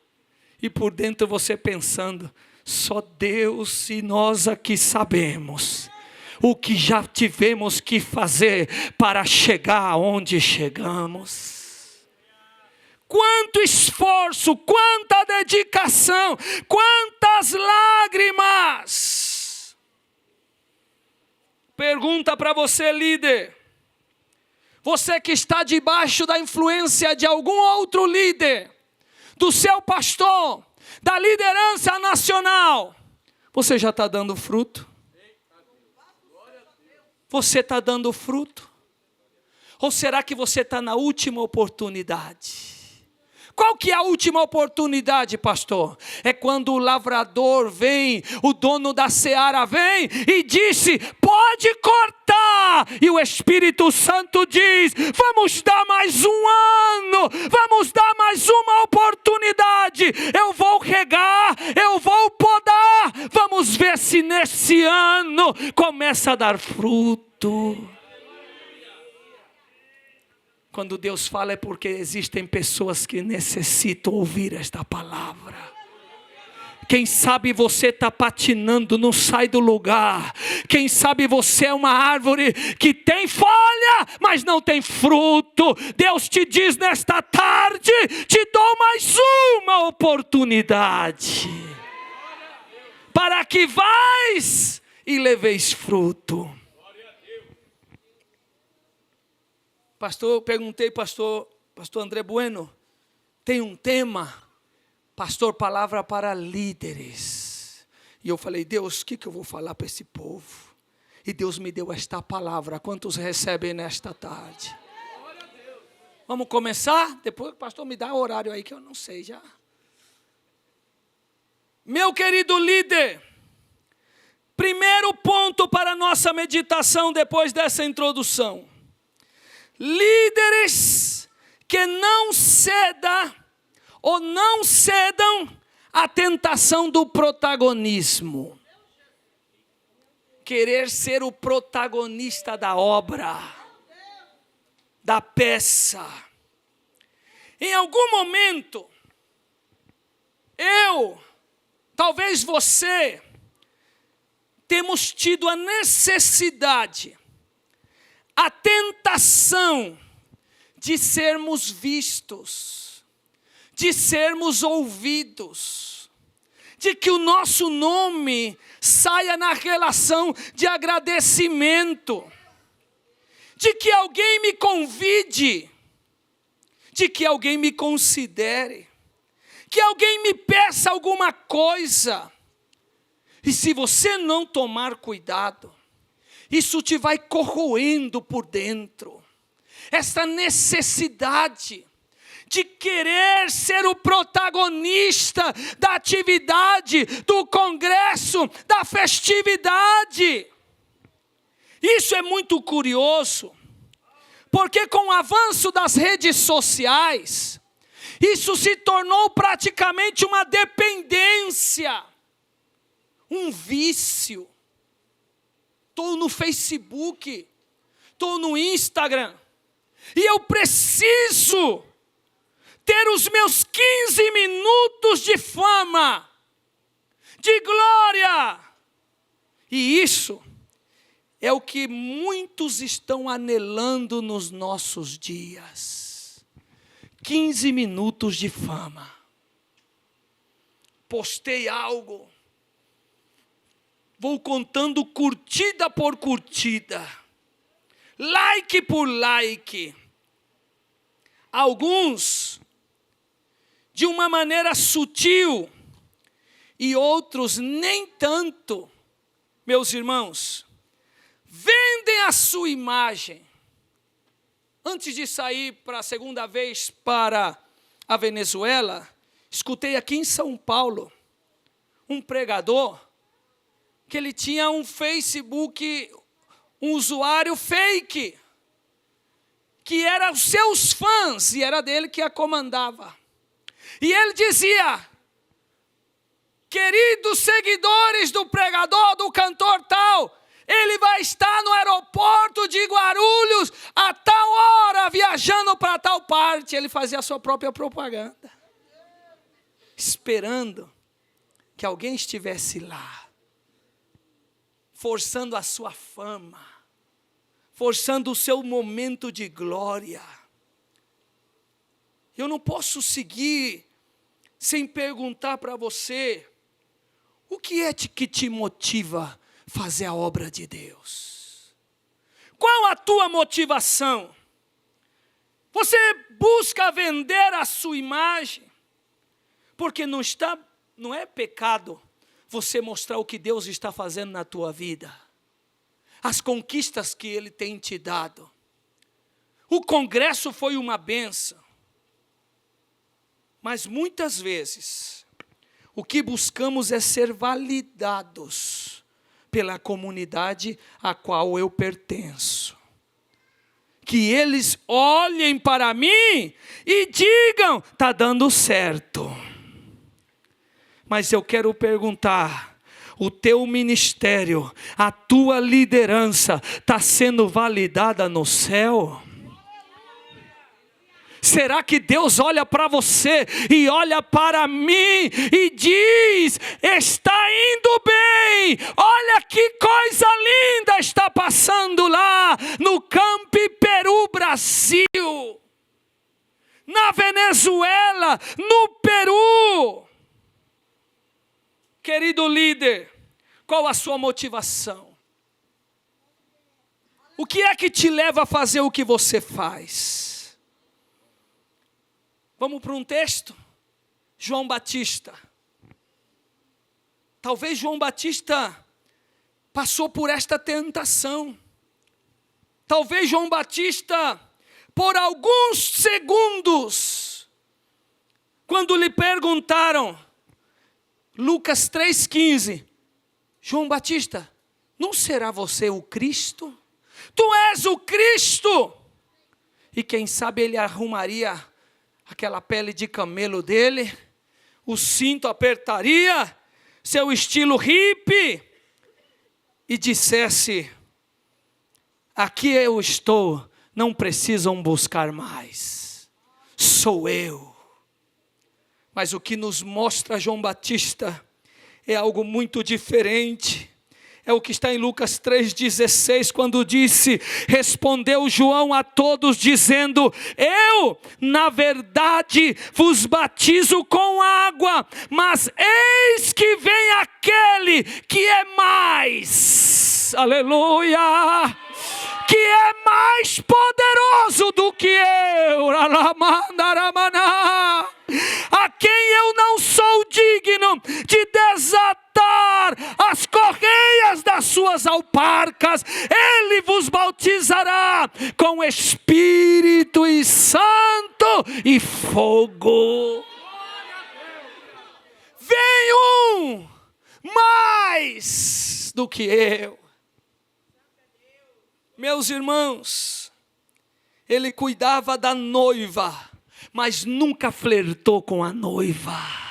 E por dentro você pensando, só Deus e nós aqui sabemos o que já tivemos que fazer para chegar aonde chegamos. Quanto esforço, quanta dedicação, quantas lágrimas. Pergunta para você, líder. Você que está debaixo da influência de algum outro líder, do seu pastor, da liderança nacional, você já está dando fruto? Você está dando fruto? Ou será que você está na última oportunidade? Qual que é a última oportunidade, pastor? É quando o lavrador vem, o dono da seara vem e disse: pode cortar. E o Espírito Santo diz: vamos dar mais um ano, vamos dar mais uma oportunidade. Eu vou regar, eu vou podar. Vamos ver se nesse ano começa a dar fruto. Quando Deus fala é porque existem pessoas que necessitam ouvir esta palavra. Quem sabe você está patinando, não sai do lugar. Quem sabe você é uma árvore que tem folha, mas não tem fruto. Deus te diz nesta tarde, te dou mais uma oportunidade. Para que vais e leveis fruto. Pastor, eu perguntei, pastor André Bueno, tem um tema, pastor, palavra para líderes. E eu falei, Deus, o que eu vou falar para esse povo? E Deus me deu esta palavra. Quantos recebem nesta tarde? Vamos começar? Depois o pastor me dá o horário aí que eu não sei já. Meu querido líder, primeiro ponto para a nossa meditação depois dessa introdução. Líderes que não cedam ou não cedam à tentação do protagonismo. Querer ser o protagonista da obra, da peça. Em algum momento, talvez você, temos tido a necessidade, a tentação de sermos vistos, de sermos ouvidos, de que o nosso nome saia na relação de agradecimento, de que alguém me convide, de que alguém me considere, que alguém me peça alguma coisa. E se você não tomar cuidado, isso te vai corroendo por dentro. Essa necessidade de querer ser o protagonista da atividade, do congresso, da festividade. Isso é muito curioso, porque com o avanço das redes sociais, isso se tornou praticamente uma dependência, um vício. Estou no Facebook, estou no Instagram, e eu preciso ter os meus 15 minutos de fama, de glória. E isso é o que muitos estão anelando nos nossos dias. 15 minutos de fama. Postei algo. Vou contando curtida por curtida. Like por like. Alguns de uma maneira sutil e outros nem tanto. Meus irmãos, vendem a sua imagem. Antes de sair para a segunda vez para a Venezuela, escutei aqui em São Paulo um pregador que ele tinha um Facebook, um usuário fake, que era os seus fãs e era dele que a comandava. E ele dizia: queridos seguidores do pregador, do cantor tal, ele vai estar no aeroporto de Guarulhos a tal hora, viajando para tal parte. Ele fazia a sua própria propaganda, esperando que alguém estivesse lá, forçando a sua fama, forçando o seu momento de glória. Eu não posso seguir sem perguntar para você, o que é que te motiva a fazer a obra de Deus? Qual a tua motivação? Você busca vender a sua imagem? Porque não é pecado você mostrar o que Deus está fazendo na tua vida, as conquistas que Ele tem te dado. O congresso foi uma bênção. Mas muitas vezes, o que buscamos é ser validados pela comunidade a qual eu pertenço. Que eles olhem para mim e digam, está dando certo. Mas eu quero perguntar, o teu ministério, a tua liderança está sendo validada no céu? Será que Deus olha para você e olha para mim e diz, está indo bem, olha que coisa linda está passando lá no Campi Peru, Brasil, na Venezuela, no Peru. Querido líder, qual a sua motivação? O que é que te leva a fazer o que você faz? Vamos para um texto? João Batista. Talvez João Batista passou por esta tentação. Talvez João Batista, por alguns segundos, quando lhe perguntaram, Lucas 3,15, João Batista, não será você o Cristo? Tu és o Cristo! E quem sabe ele arrumaria aquela pele de camelo dele, o cinto apertaria, seu estilo hippie, e dissesse, aqui eu estou, não precisam buscar mais, sou eu. Mas o que nos mostra João Batista é algo muito diferente. É o que está em Lucas 3,16, quando disse, respondeu João a todos dizendo, eu, na verdade, vos batizo com água, mas eis que vem aquele que é mais, aleluia, que é mais poderoso do que eu, a quem eu não sou digno de desatar as correias das suas alparcas, ele vos bautizará com Espírito e Santo e fogo. Vem um mais do que eu. Meus irmãos, ele cuidava da noiva, mas nunca flertou com a noiva.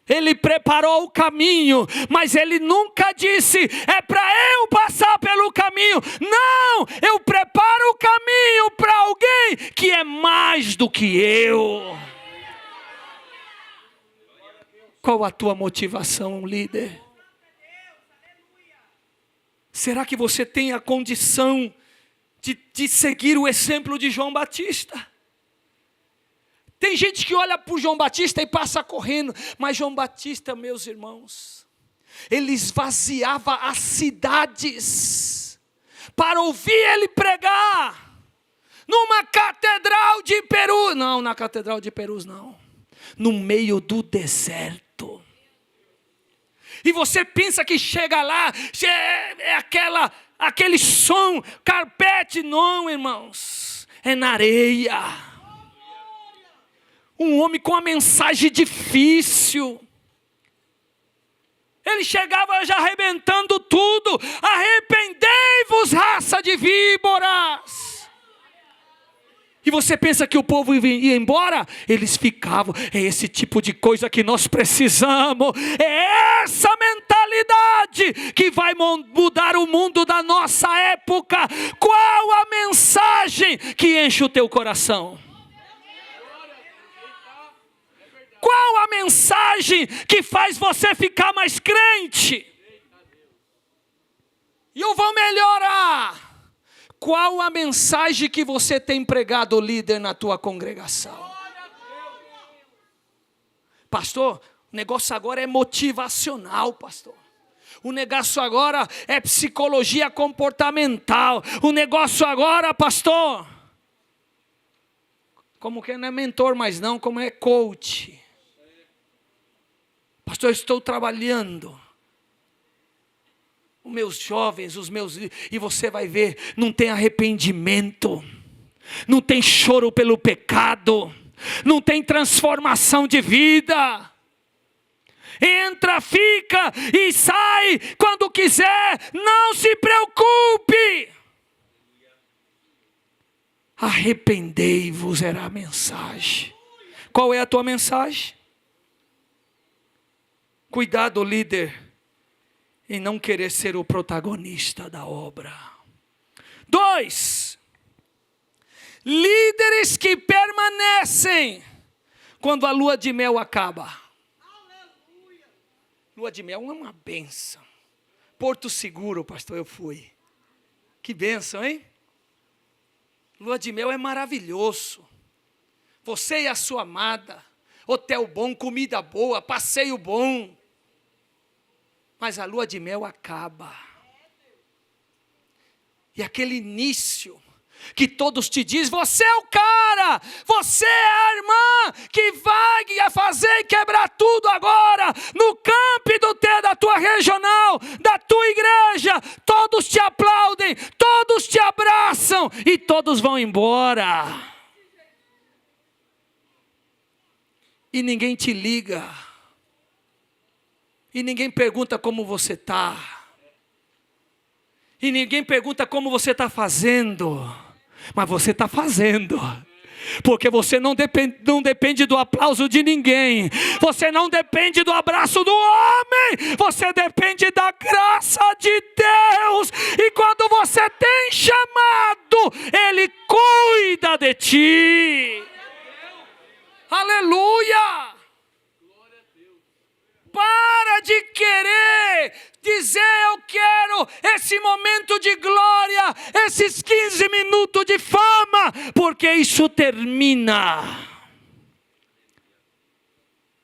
Ele preparou o caminho, mas ele nunca disse, é para eu passar pelo caminho. Não, eu preparo o caminho para alguém que é mais do que eu. Qual a tua motivação, líder? Será que você tem a condição de seguir o exemplo de João Batista? Tem gente que olha para o João Batista e passa correndo, mas João Batista, meus irmãos, ele esvaziava as cidades para ouvir ele pregar, numa catedral de Perus, não, na catedral de Perus não, no meio do deserto. E você pensa que chega lá, é aquele som, carpete, não, irmãos, é na areia. Um homem com uma mensagem difícil. Ele chegava já arrebentando tudo. Arrependei-vos, raça de víboras. E você pensa que o povo ia embora? Eles ficavam. É esse tipo de coisa que nós precisamos. É essa mentalidade que vai mudar o mundo da nossa época. Qual a mensagem que enche o teu coração? Qual a mensagem que faz você ficar mais crente? E eu vou melhorar. Qual a mensagem que você tem pregado, líder, na tua congregação? Pastor, o negócio agora é motivacional, pastor. O negócio agora é psicologia comportamental. O negócio agora, pastor, como que não é mentor mais não, como é coach. Pastor, eu estou trabalhando. Os meus jovens, e você vai ver, não tem arrependimento, não tem choro pelo pecado, não tem transformação de vida. Entra, fica e sai quando quiser, não se preocupe. Arrependei-vos era a mensagem. Qual é a tua mensagem? Cuidado, líder, em não querer ser o protagonista da obra. 2, líderes que permanecem quando a lua de mel acaba. Lua de mel é uma bênção. Porto Seguro, pastor, eu fui. Que bênção, hein? Lua de mel é maravilhoso. Você e a sua amada, hotel bom, comida boa, passeio bom. Mas a lua de mel acaba. E aquele início, que todos te dizem: você é o cara, você é a irmã que vai fazer e quebrar tudo agora, no campo da tua regional, da tua igreja. Todos te aplaudem, todos te abraçam e todos vão embora. E ninguém te liga. E ninguém pergunta como você está. E ninguém pergunta como você está fazendo. Mas você está fazendo. Porque você não depende do aplauso de ninguém. Você não depende do abraço do homem. Você depende da graça de Deus. E quando você tem chamado, Ele cuida de ti. Aleluia! Para de querer dizer: eu quero esse momento de glória, esses 15 minutos de fama, porque isso termina.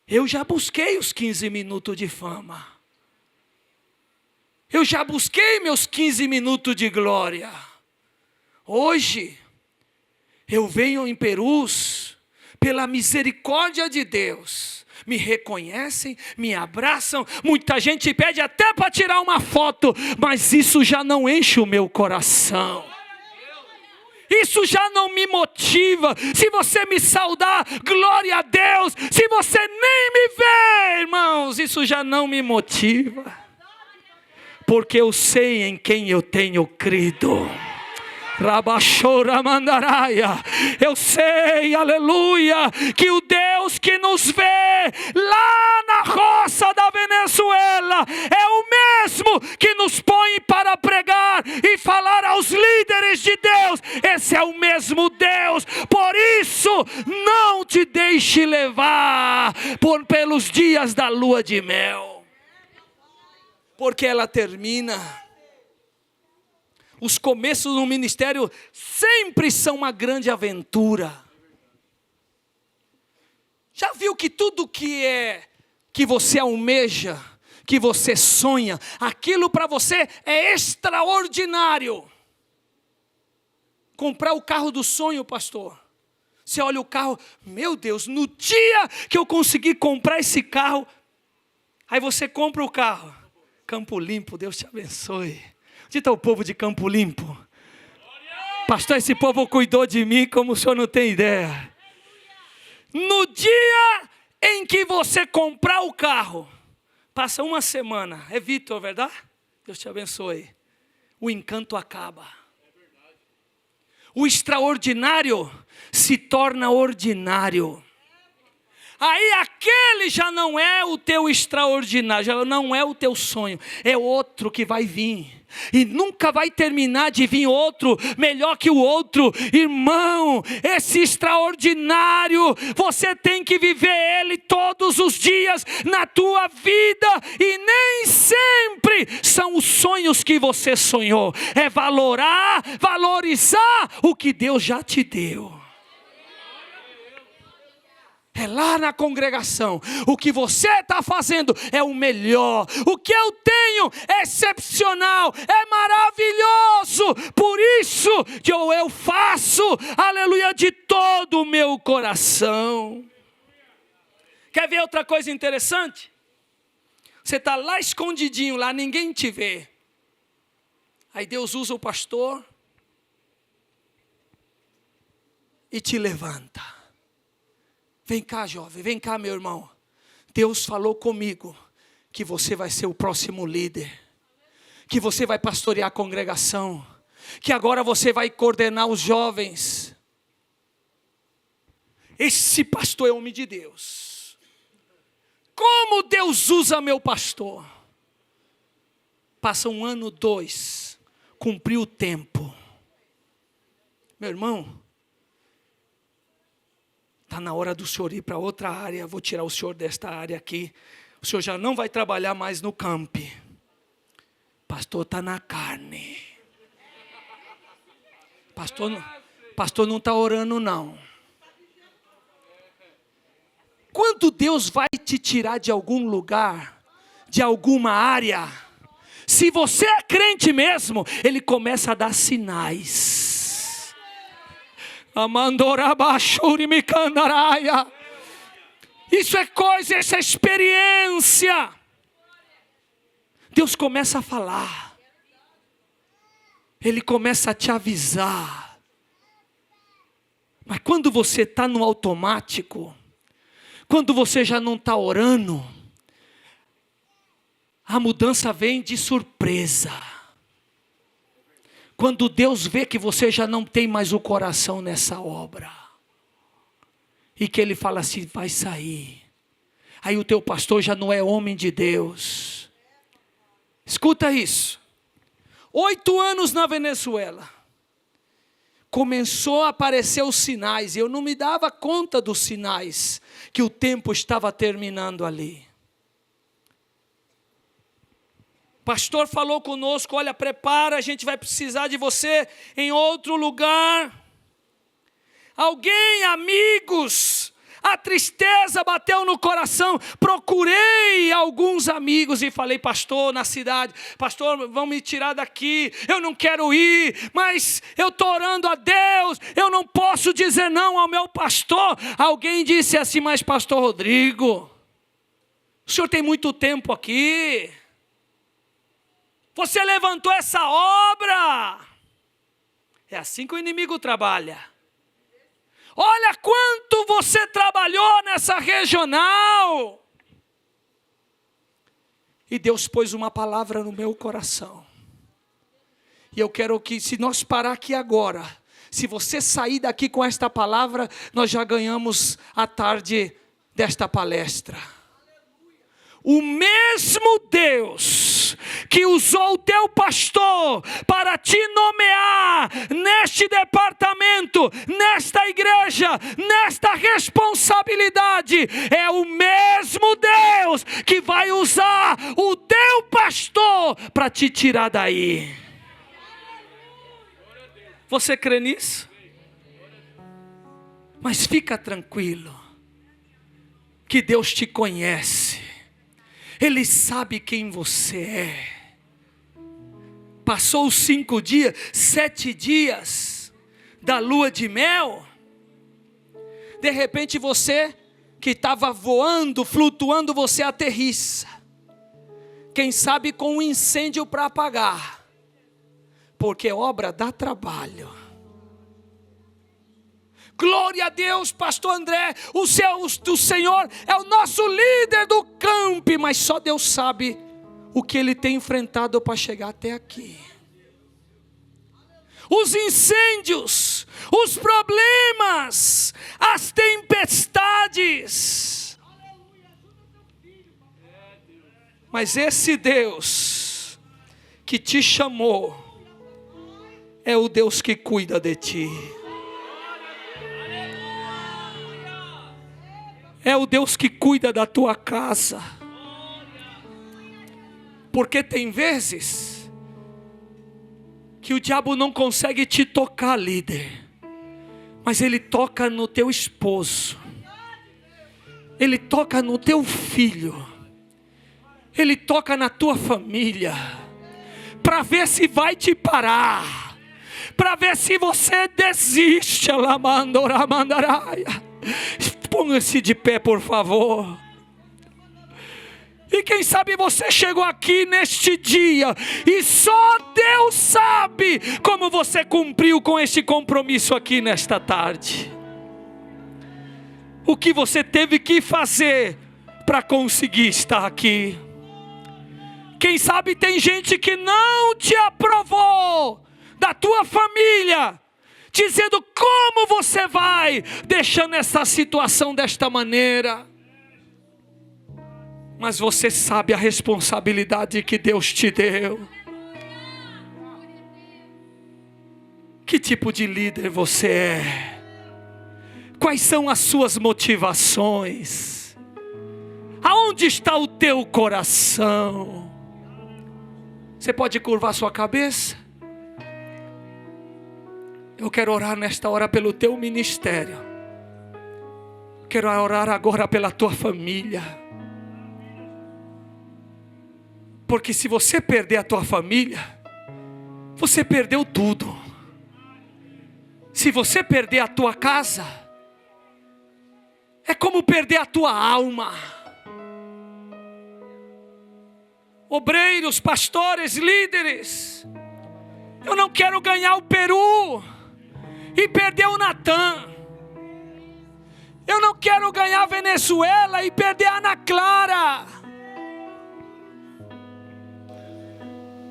Eu já busquei os 15 minutos de fama. Eu já busquei meus 15 minutos de glória. Hoje, eu venho em Perus, pela misericórdia de Deus. Me reconhecem, me abraçam, muita gente pede até para tirar uma foto, mas isso já não enche o meu coração. Isso já não me motiva. Se você me saudar, glória a Deus. Se você nem me vê, irmãos, isso já não me motiva. Porque eu sei em quem eu tenho crido. Eu sei, aleluia, que o Deus que nos vê lá na roça da Venezuela é o mesmo que nos põe para pregar e falar aos líderes de Deus. Esse é o mesmo Deus. Por isso, não te deixe levar pelos dias da lua de mel, porque ela termina. Os começos no ministério sempre são uma grande aventura. Já viu que tudo que você almeja, que você sonha, aquilo para você é extraordinário. Comprar o carro do sonho, pastor. Você olha o carro, meu Deus, no dia que eu conseguir comprar esse carro, aí você compra o carro. Campo Limpo, Deus te abençoe. Onde está o povo de Campo Limpo? Pastor, esse povo cuidou de mim como o senhor não tem ideia. No dia em que você comprar o carro, passa uma semana. É Vitor, verdade? Deus te abençoe. O encanto acaba. O extraordinário se torna ordinário. Aí aquele já não é o teu extraordinário, já não é o teu sonho, é outro que vai vir. E nunca vai terminar de vir outro melhor que o outro. Irmão, esse extraordinário, você tem que viver ele todos os dias na tua vida. E nem sempre são os sonhos que você sonhou. É valorizar o que Deus já te deu. É lá na congregação. O que você está fazendo é o melhor. O que eu tenho é excepcional, é maravilhoso. Por isso que eu faço, aleluia, de todo o meu coração. Quer ver outra coisa interessante? Você está lá escondidinho, lá ninguém te vê. Aí Deus usa o pastor e te levanta. Vem cá, jovem, vem cá, meu irmão. Deus falou comigo que você vai ser o próximo líder, que você vai pastorear a congregação, que agora você vai coordenar os jovens. Esse pastor é homem de Deus. Como Deus usa meu pastor? Passa 1 ano, 2, cumpriu o tempo. Meu irmão, está na hora do senhor ir para outra área. Vou tirar o senhor desta área aqui. O senhor já não vai trabalhar mais no campo. Pastor está na carne. Pastor não está orando não. Quando Deus vai te tirar de algum lugar, de alguma área, se você é crente mesmo, Ele começa a dar sinais. Amandorabashurimikandaraya. Isso é coisa, essa é experiência. Deus começa a falar. Ele começa a te avisar. Mas quando você está no automático, quando você já não está orando, a mudança vem de surpresa. Quando Deus vê que você já não tem mais o coração nessa obra. E que Ele fala assim, vai sair. Aí o teu pastor já não é homem de Deus. Escuta isso. 8 anos na Venezuela. Começou a aparecer os sinais. E eu não me dava conta dos sinais. Que o tempo estava terminando ali. Pastor falou conosco, olha, prepara, a gente vai precisar de você em outro lugar. Alguém, amigos, a tristeza bateu no coração. Procurei alguns amigos e falei, pastor, na cidade, pastor, vão me tirar daqui, eu não quero ir, mas eu estou orando a Deus, eu não posso dizer não ao meu pastor. Alguém disse assim, mas pastor Rodrigo, o senhor tem muito tempo aqui. Você levantou essa obra. É assim que o inimigo trabalha. Olha quanto você trabalhou nessa regional. E Deus pôs uma palavra no meu coração. E eu quero que, se nós parar aqui agora, se você sair daqui com esta palavra, nós já ganhamos a tarde desta palestra. O mesmo Deus que usou o teu pastor para te nomear neste departamento, nesta igreja, nesta responsabilidade, é o mesmo Deus que vai usar o teu pastor para te tirar daí. Você crê nisso? Mas fica tranquilo, que Deus te conhece. Ele sabe quem você é. Passou os 5 dias, 7 dias da lua de mel. De repente você que estava voando, flutuando, você aterrissa. Quem sabe com um incêndio para apagar. Porque obra dá trabalho. Glória a Deus, pastor André, o Senhor é o nosso líder do campo, mas só Deus sabe o que ele tem enfrentado para chegar até aqui. Os incêndios, os problemas, as tempestades. Mas esse Deus que te chamou é o Deus que cuida de ti. É o Deus que cuida da tua casa. Porque tem vezes que o diabo não consegue te tocar, líder. Mas ele toca no teu esposo. Ele toca no teu filho. Ele toca na tua família. Para ver se vai te parar. Para ver se você desiste. Ponha-se de pé, por favor. E quem sabe você chegou aqui neste dia e só Deus sabe como você cumpriu com este compromisso aqui nesta tarde. O que você teve que fazer para conseguir estar aqui. Quem sabe tem gente que não te aprovou, da tua família, dizendo como você vai deixando essa situação desta maneira. Mas você sabe a responsabilidade que Deus te deu. Que tipo de líder você é? Quais são as suas motivações? Aonde está o teu coração? Você pode curvar sua cabeça? Eu quero orar nesta hora pelo teu ministério. Quero orar agora pela tua família. Porque se você perder a tua família, você perdeu tudo. Se você perder a tua casa, é como perder a tua alma. Obreiros, pastores, líderes, eu não quero ganhar o Peru e perder o Natan. Eu não quero ganhar a Venezuela e perder a Ana Clara.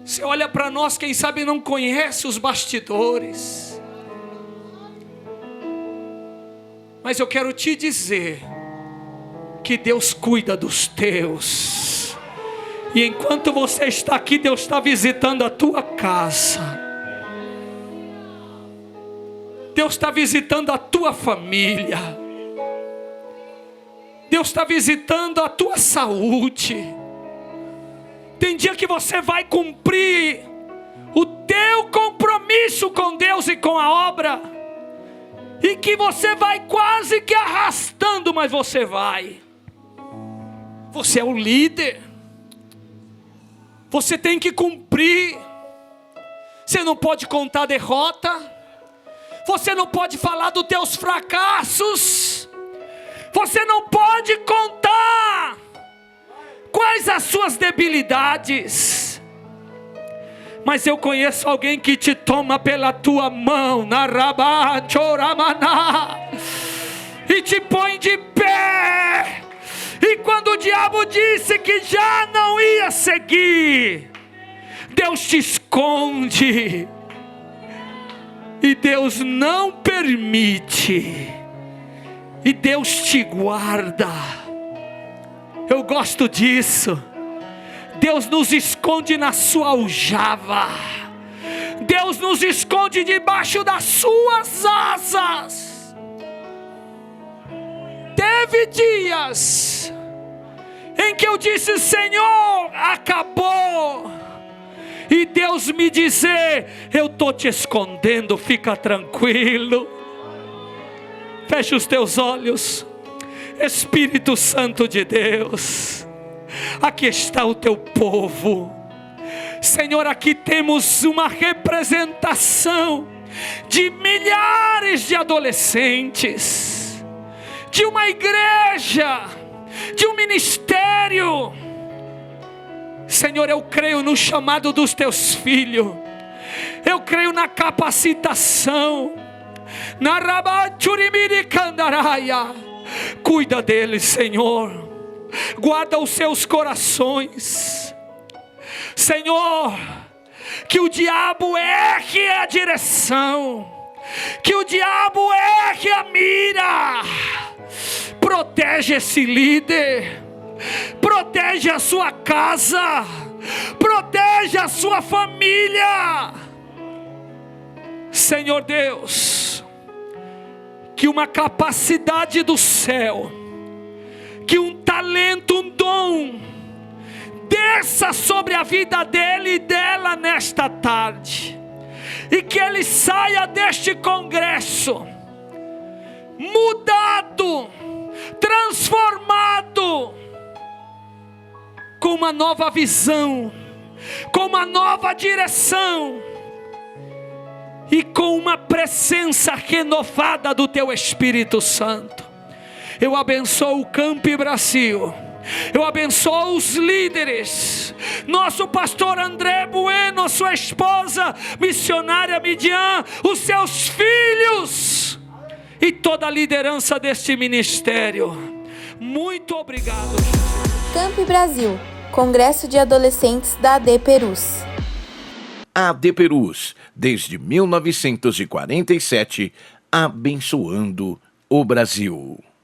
Você olha para nós, quem sabe não conhece os bastidores. Mas eu quero te dizer que Deus cuida dos teus. E enquanto você está aqui, Deus está visitando a tua casa. Deus está visitando a tua família. Deus está visitando a tua saúde. Tem dia que você vai cumprir o teu compromisso com Deus e com a obra, e que você vai quase que arrastando, mas você vai. Você é o líder. Você tem que cumprir. Você não pode contar derrota. Você não pode falar dos teus fracassos. Você não pode contar quais as suas debilidades. Mas eu conheço alguém que te toma pela tua mão, na rabá, choramaná, e te põe de pé. E quando o diabo disse que já não ia seguir, Deus te esconde. E Deus não permite. E Deus te guarda. Eu gosto disso. Deus nos esconde na sua aljava. Deus nos esconde debaixo das suas asas. Teve dias em que eu disse: Senhor, acabou. E Deus me dizer: eu estou te escondendo, fica tranquilo. Feche os teus olhos. Espírito Santo de Deus, aqui está o teu povo. Senhor, aqui temos uma representação de milhares de adolescentes, de uma igreja, de um ministério. Senhor, eu creio no chamado dos teus filhos. Eu creio na capacitação. Na rabachurimiri candaraia. Cuida deles, Senhor. Guarda os seus corações. Senhor, que o diabo erre a direção, que o diabo erre a mira. Protege esse líder. Protege a sua casa. Protege a sua família. Senhor Deus, que uma capacidade do céu, que um talento, um dom, desça sobre a vida dele e dela nesta tarde. E que ele saia deste congresso mudado, transformado, com uma nova visão, com uma nova direção e com uma presença renovada do teu Espírito Santo. Eu abençoo o Campi Brasil. Eu abençoo os líderes, nosso pastor André Bueno, sua esposa, missionária Midian, os seus filhos e toda a liderança deste ministério. Muito obrigado. Campi Brasil, Congresso de Adolescentes da AD Perus. AD Perus, desde 1947, abençoando o Brasil.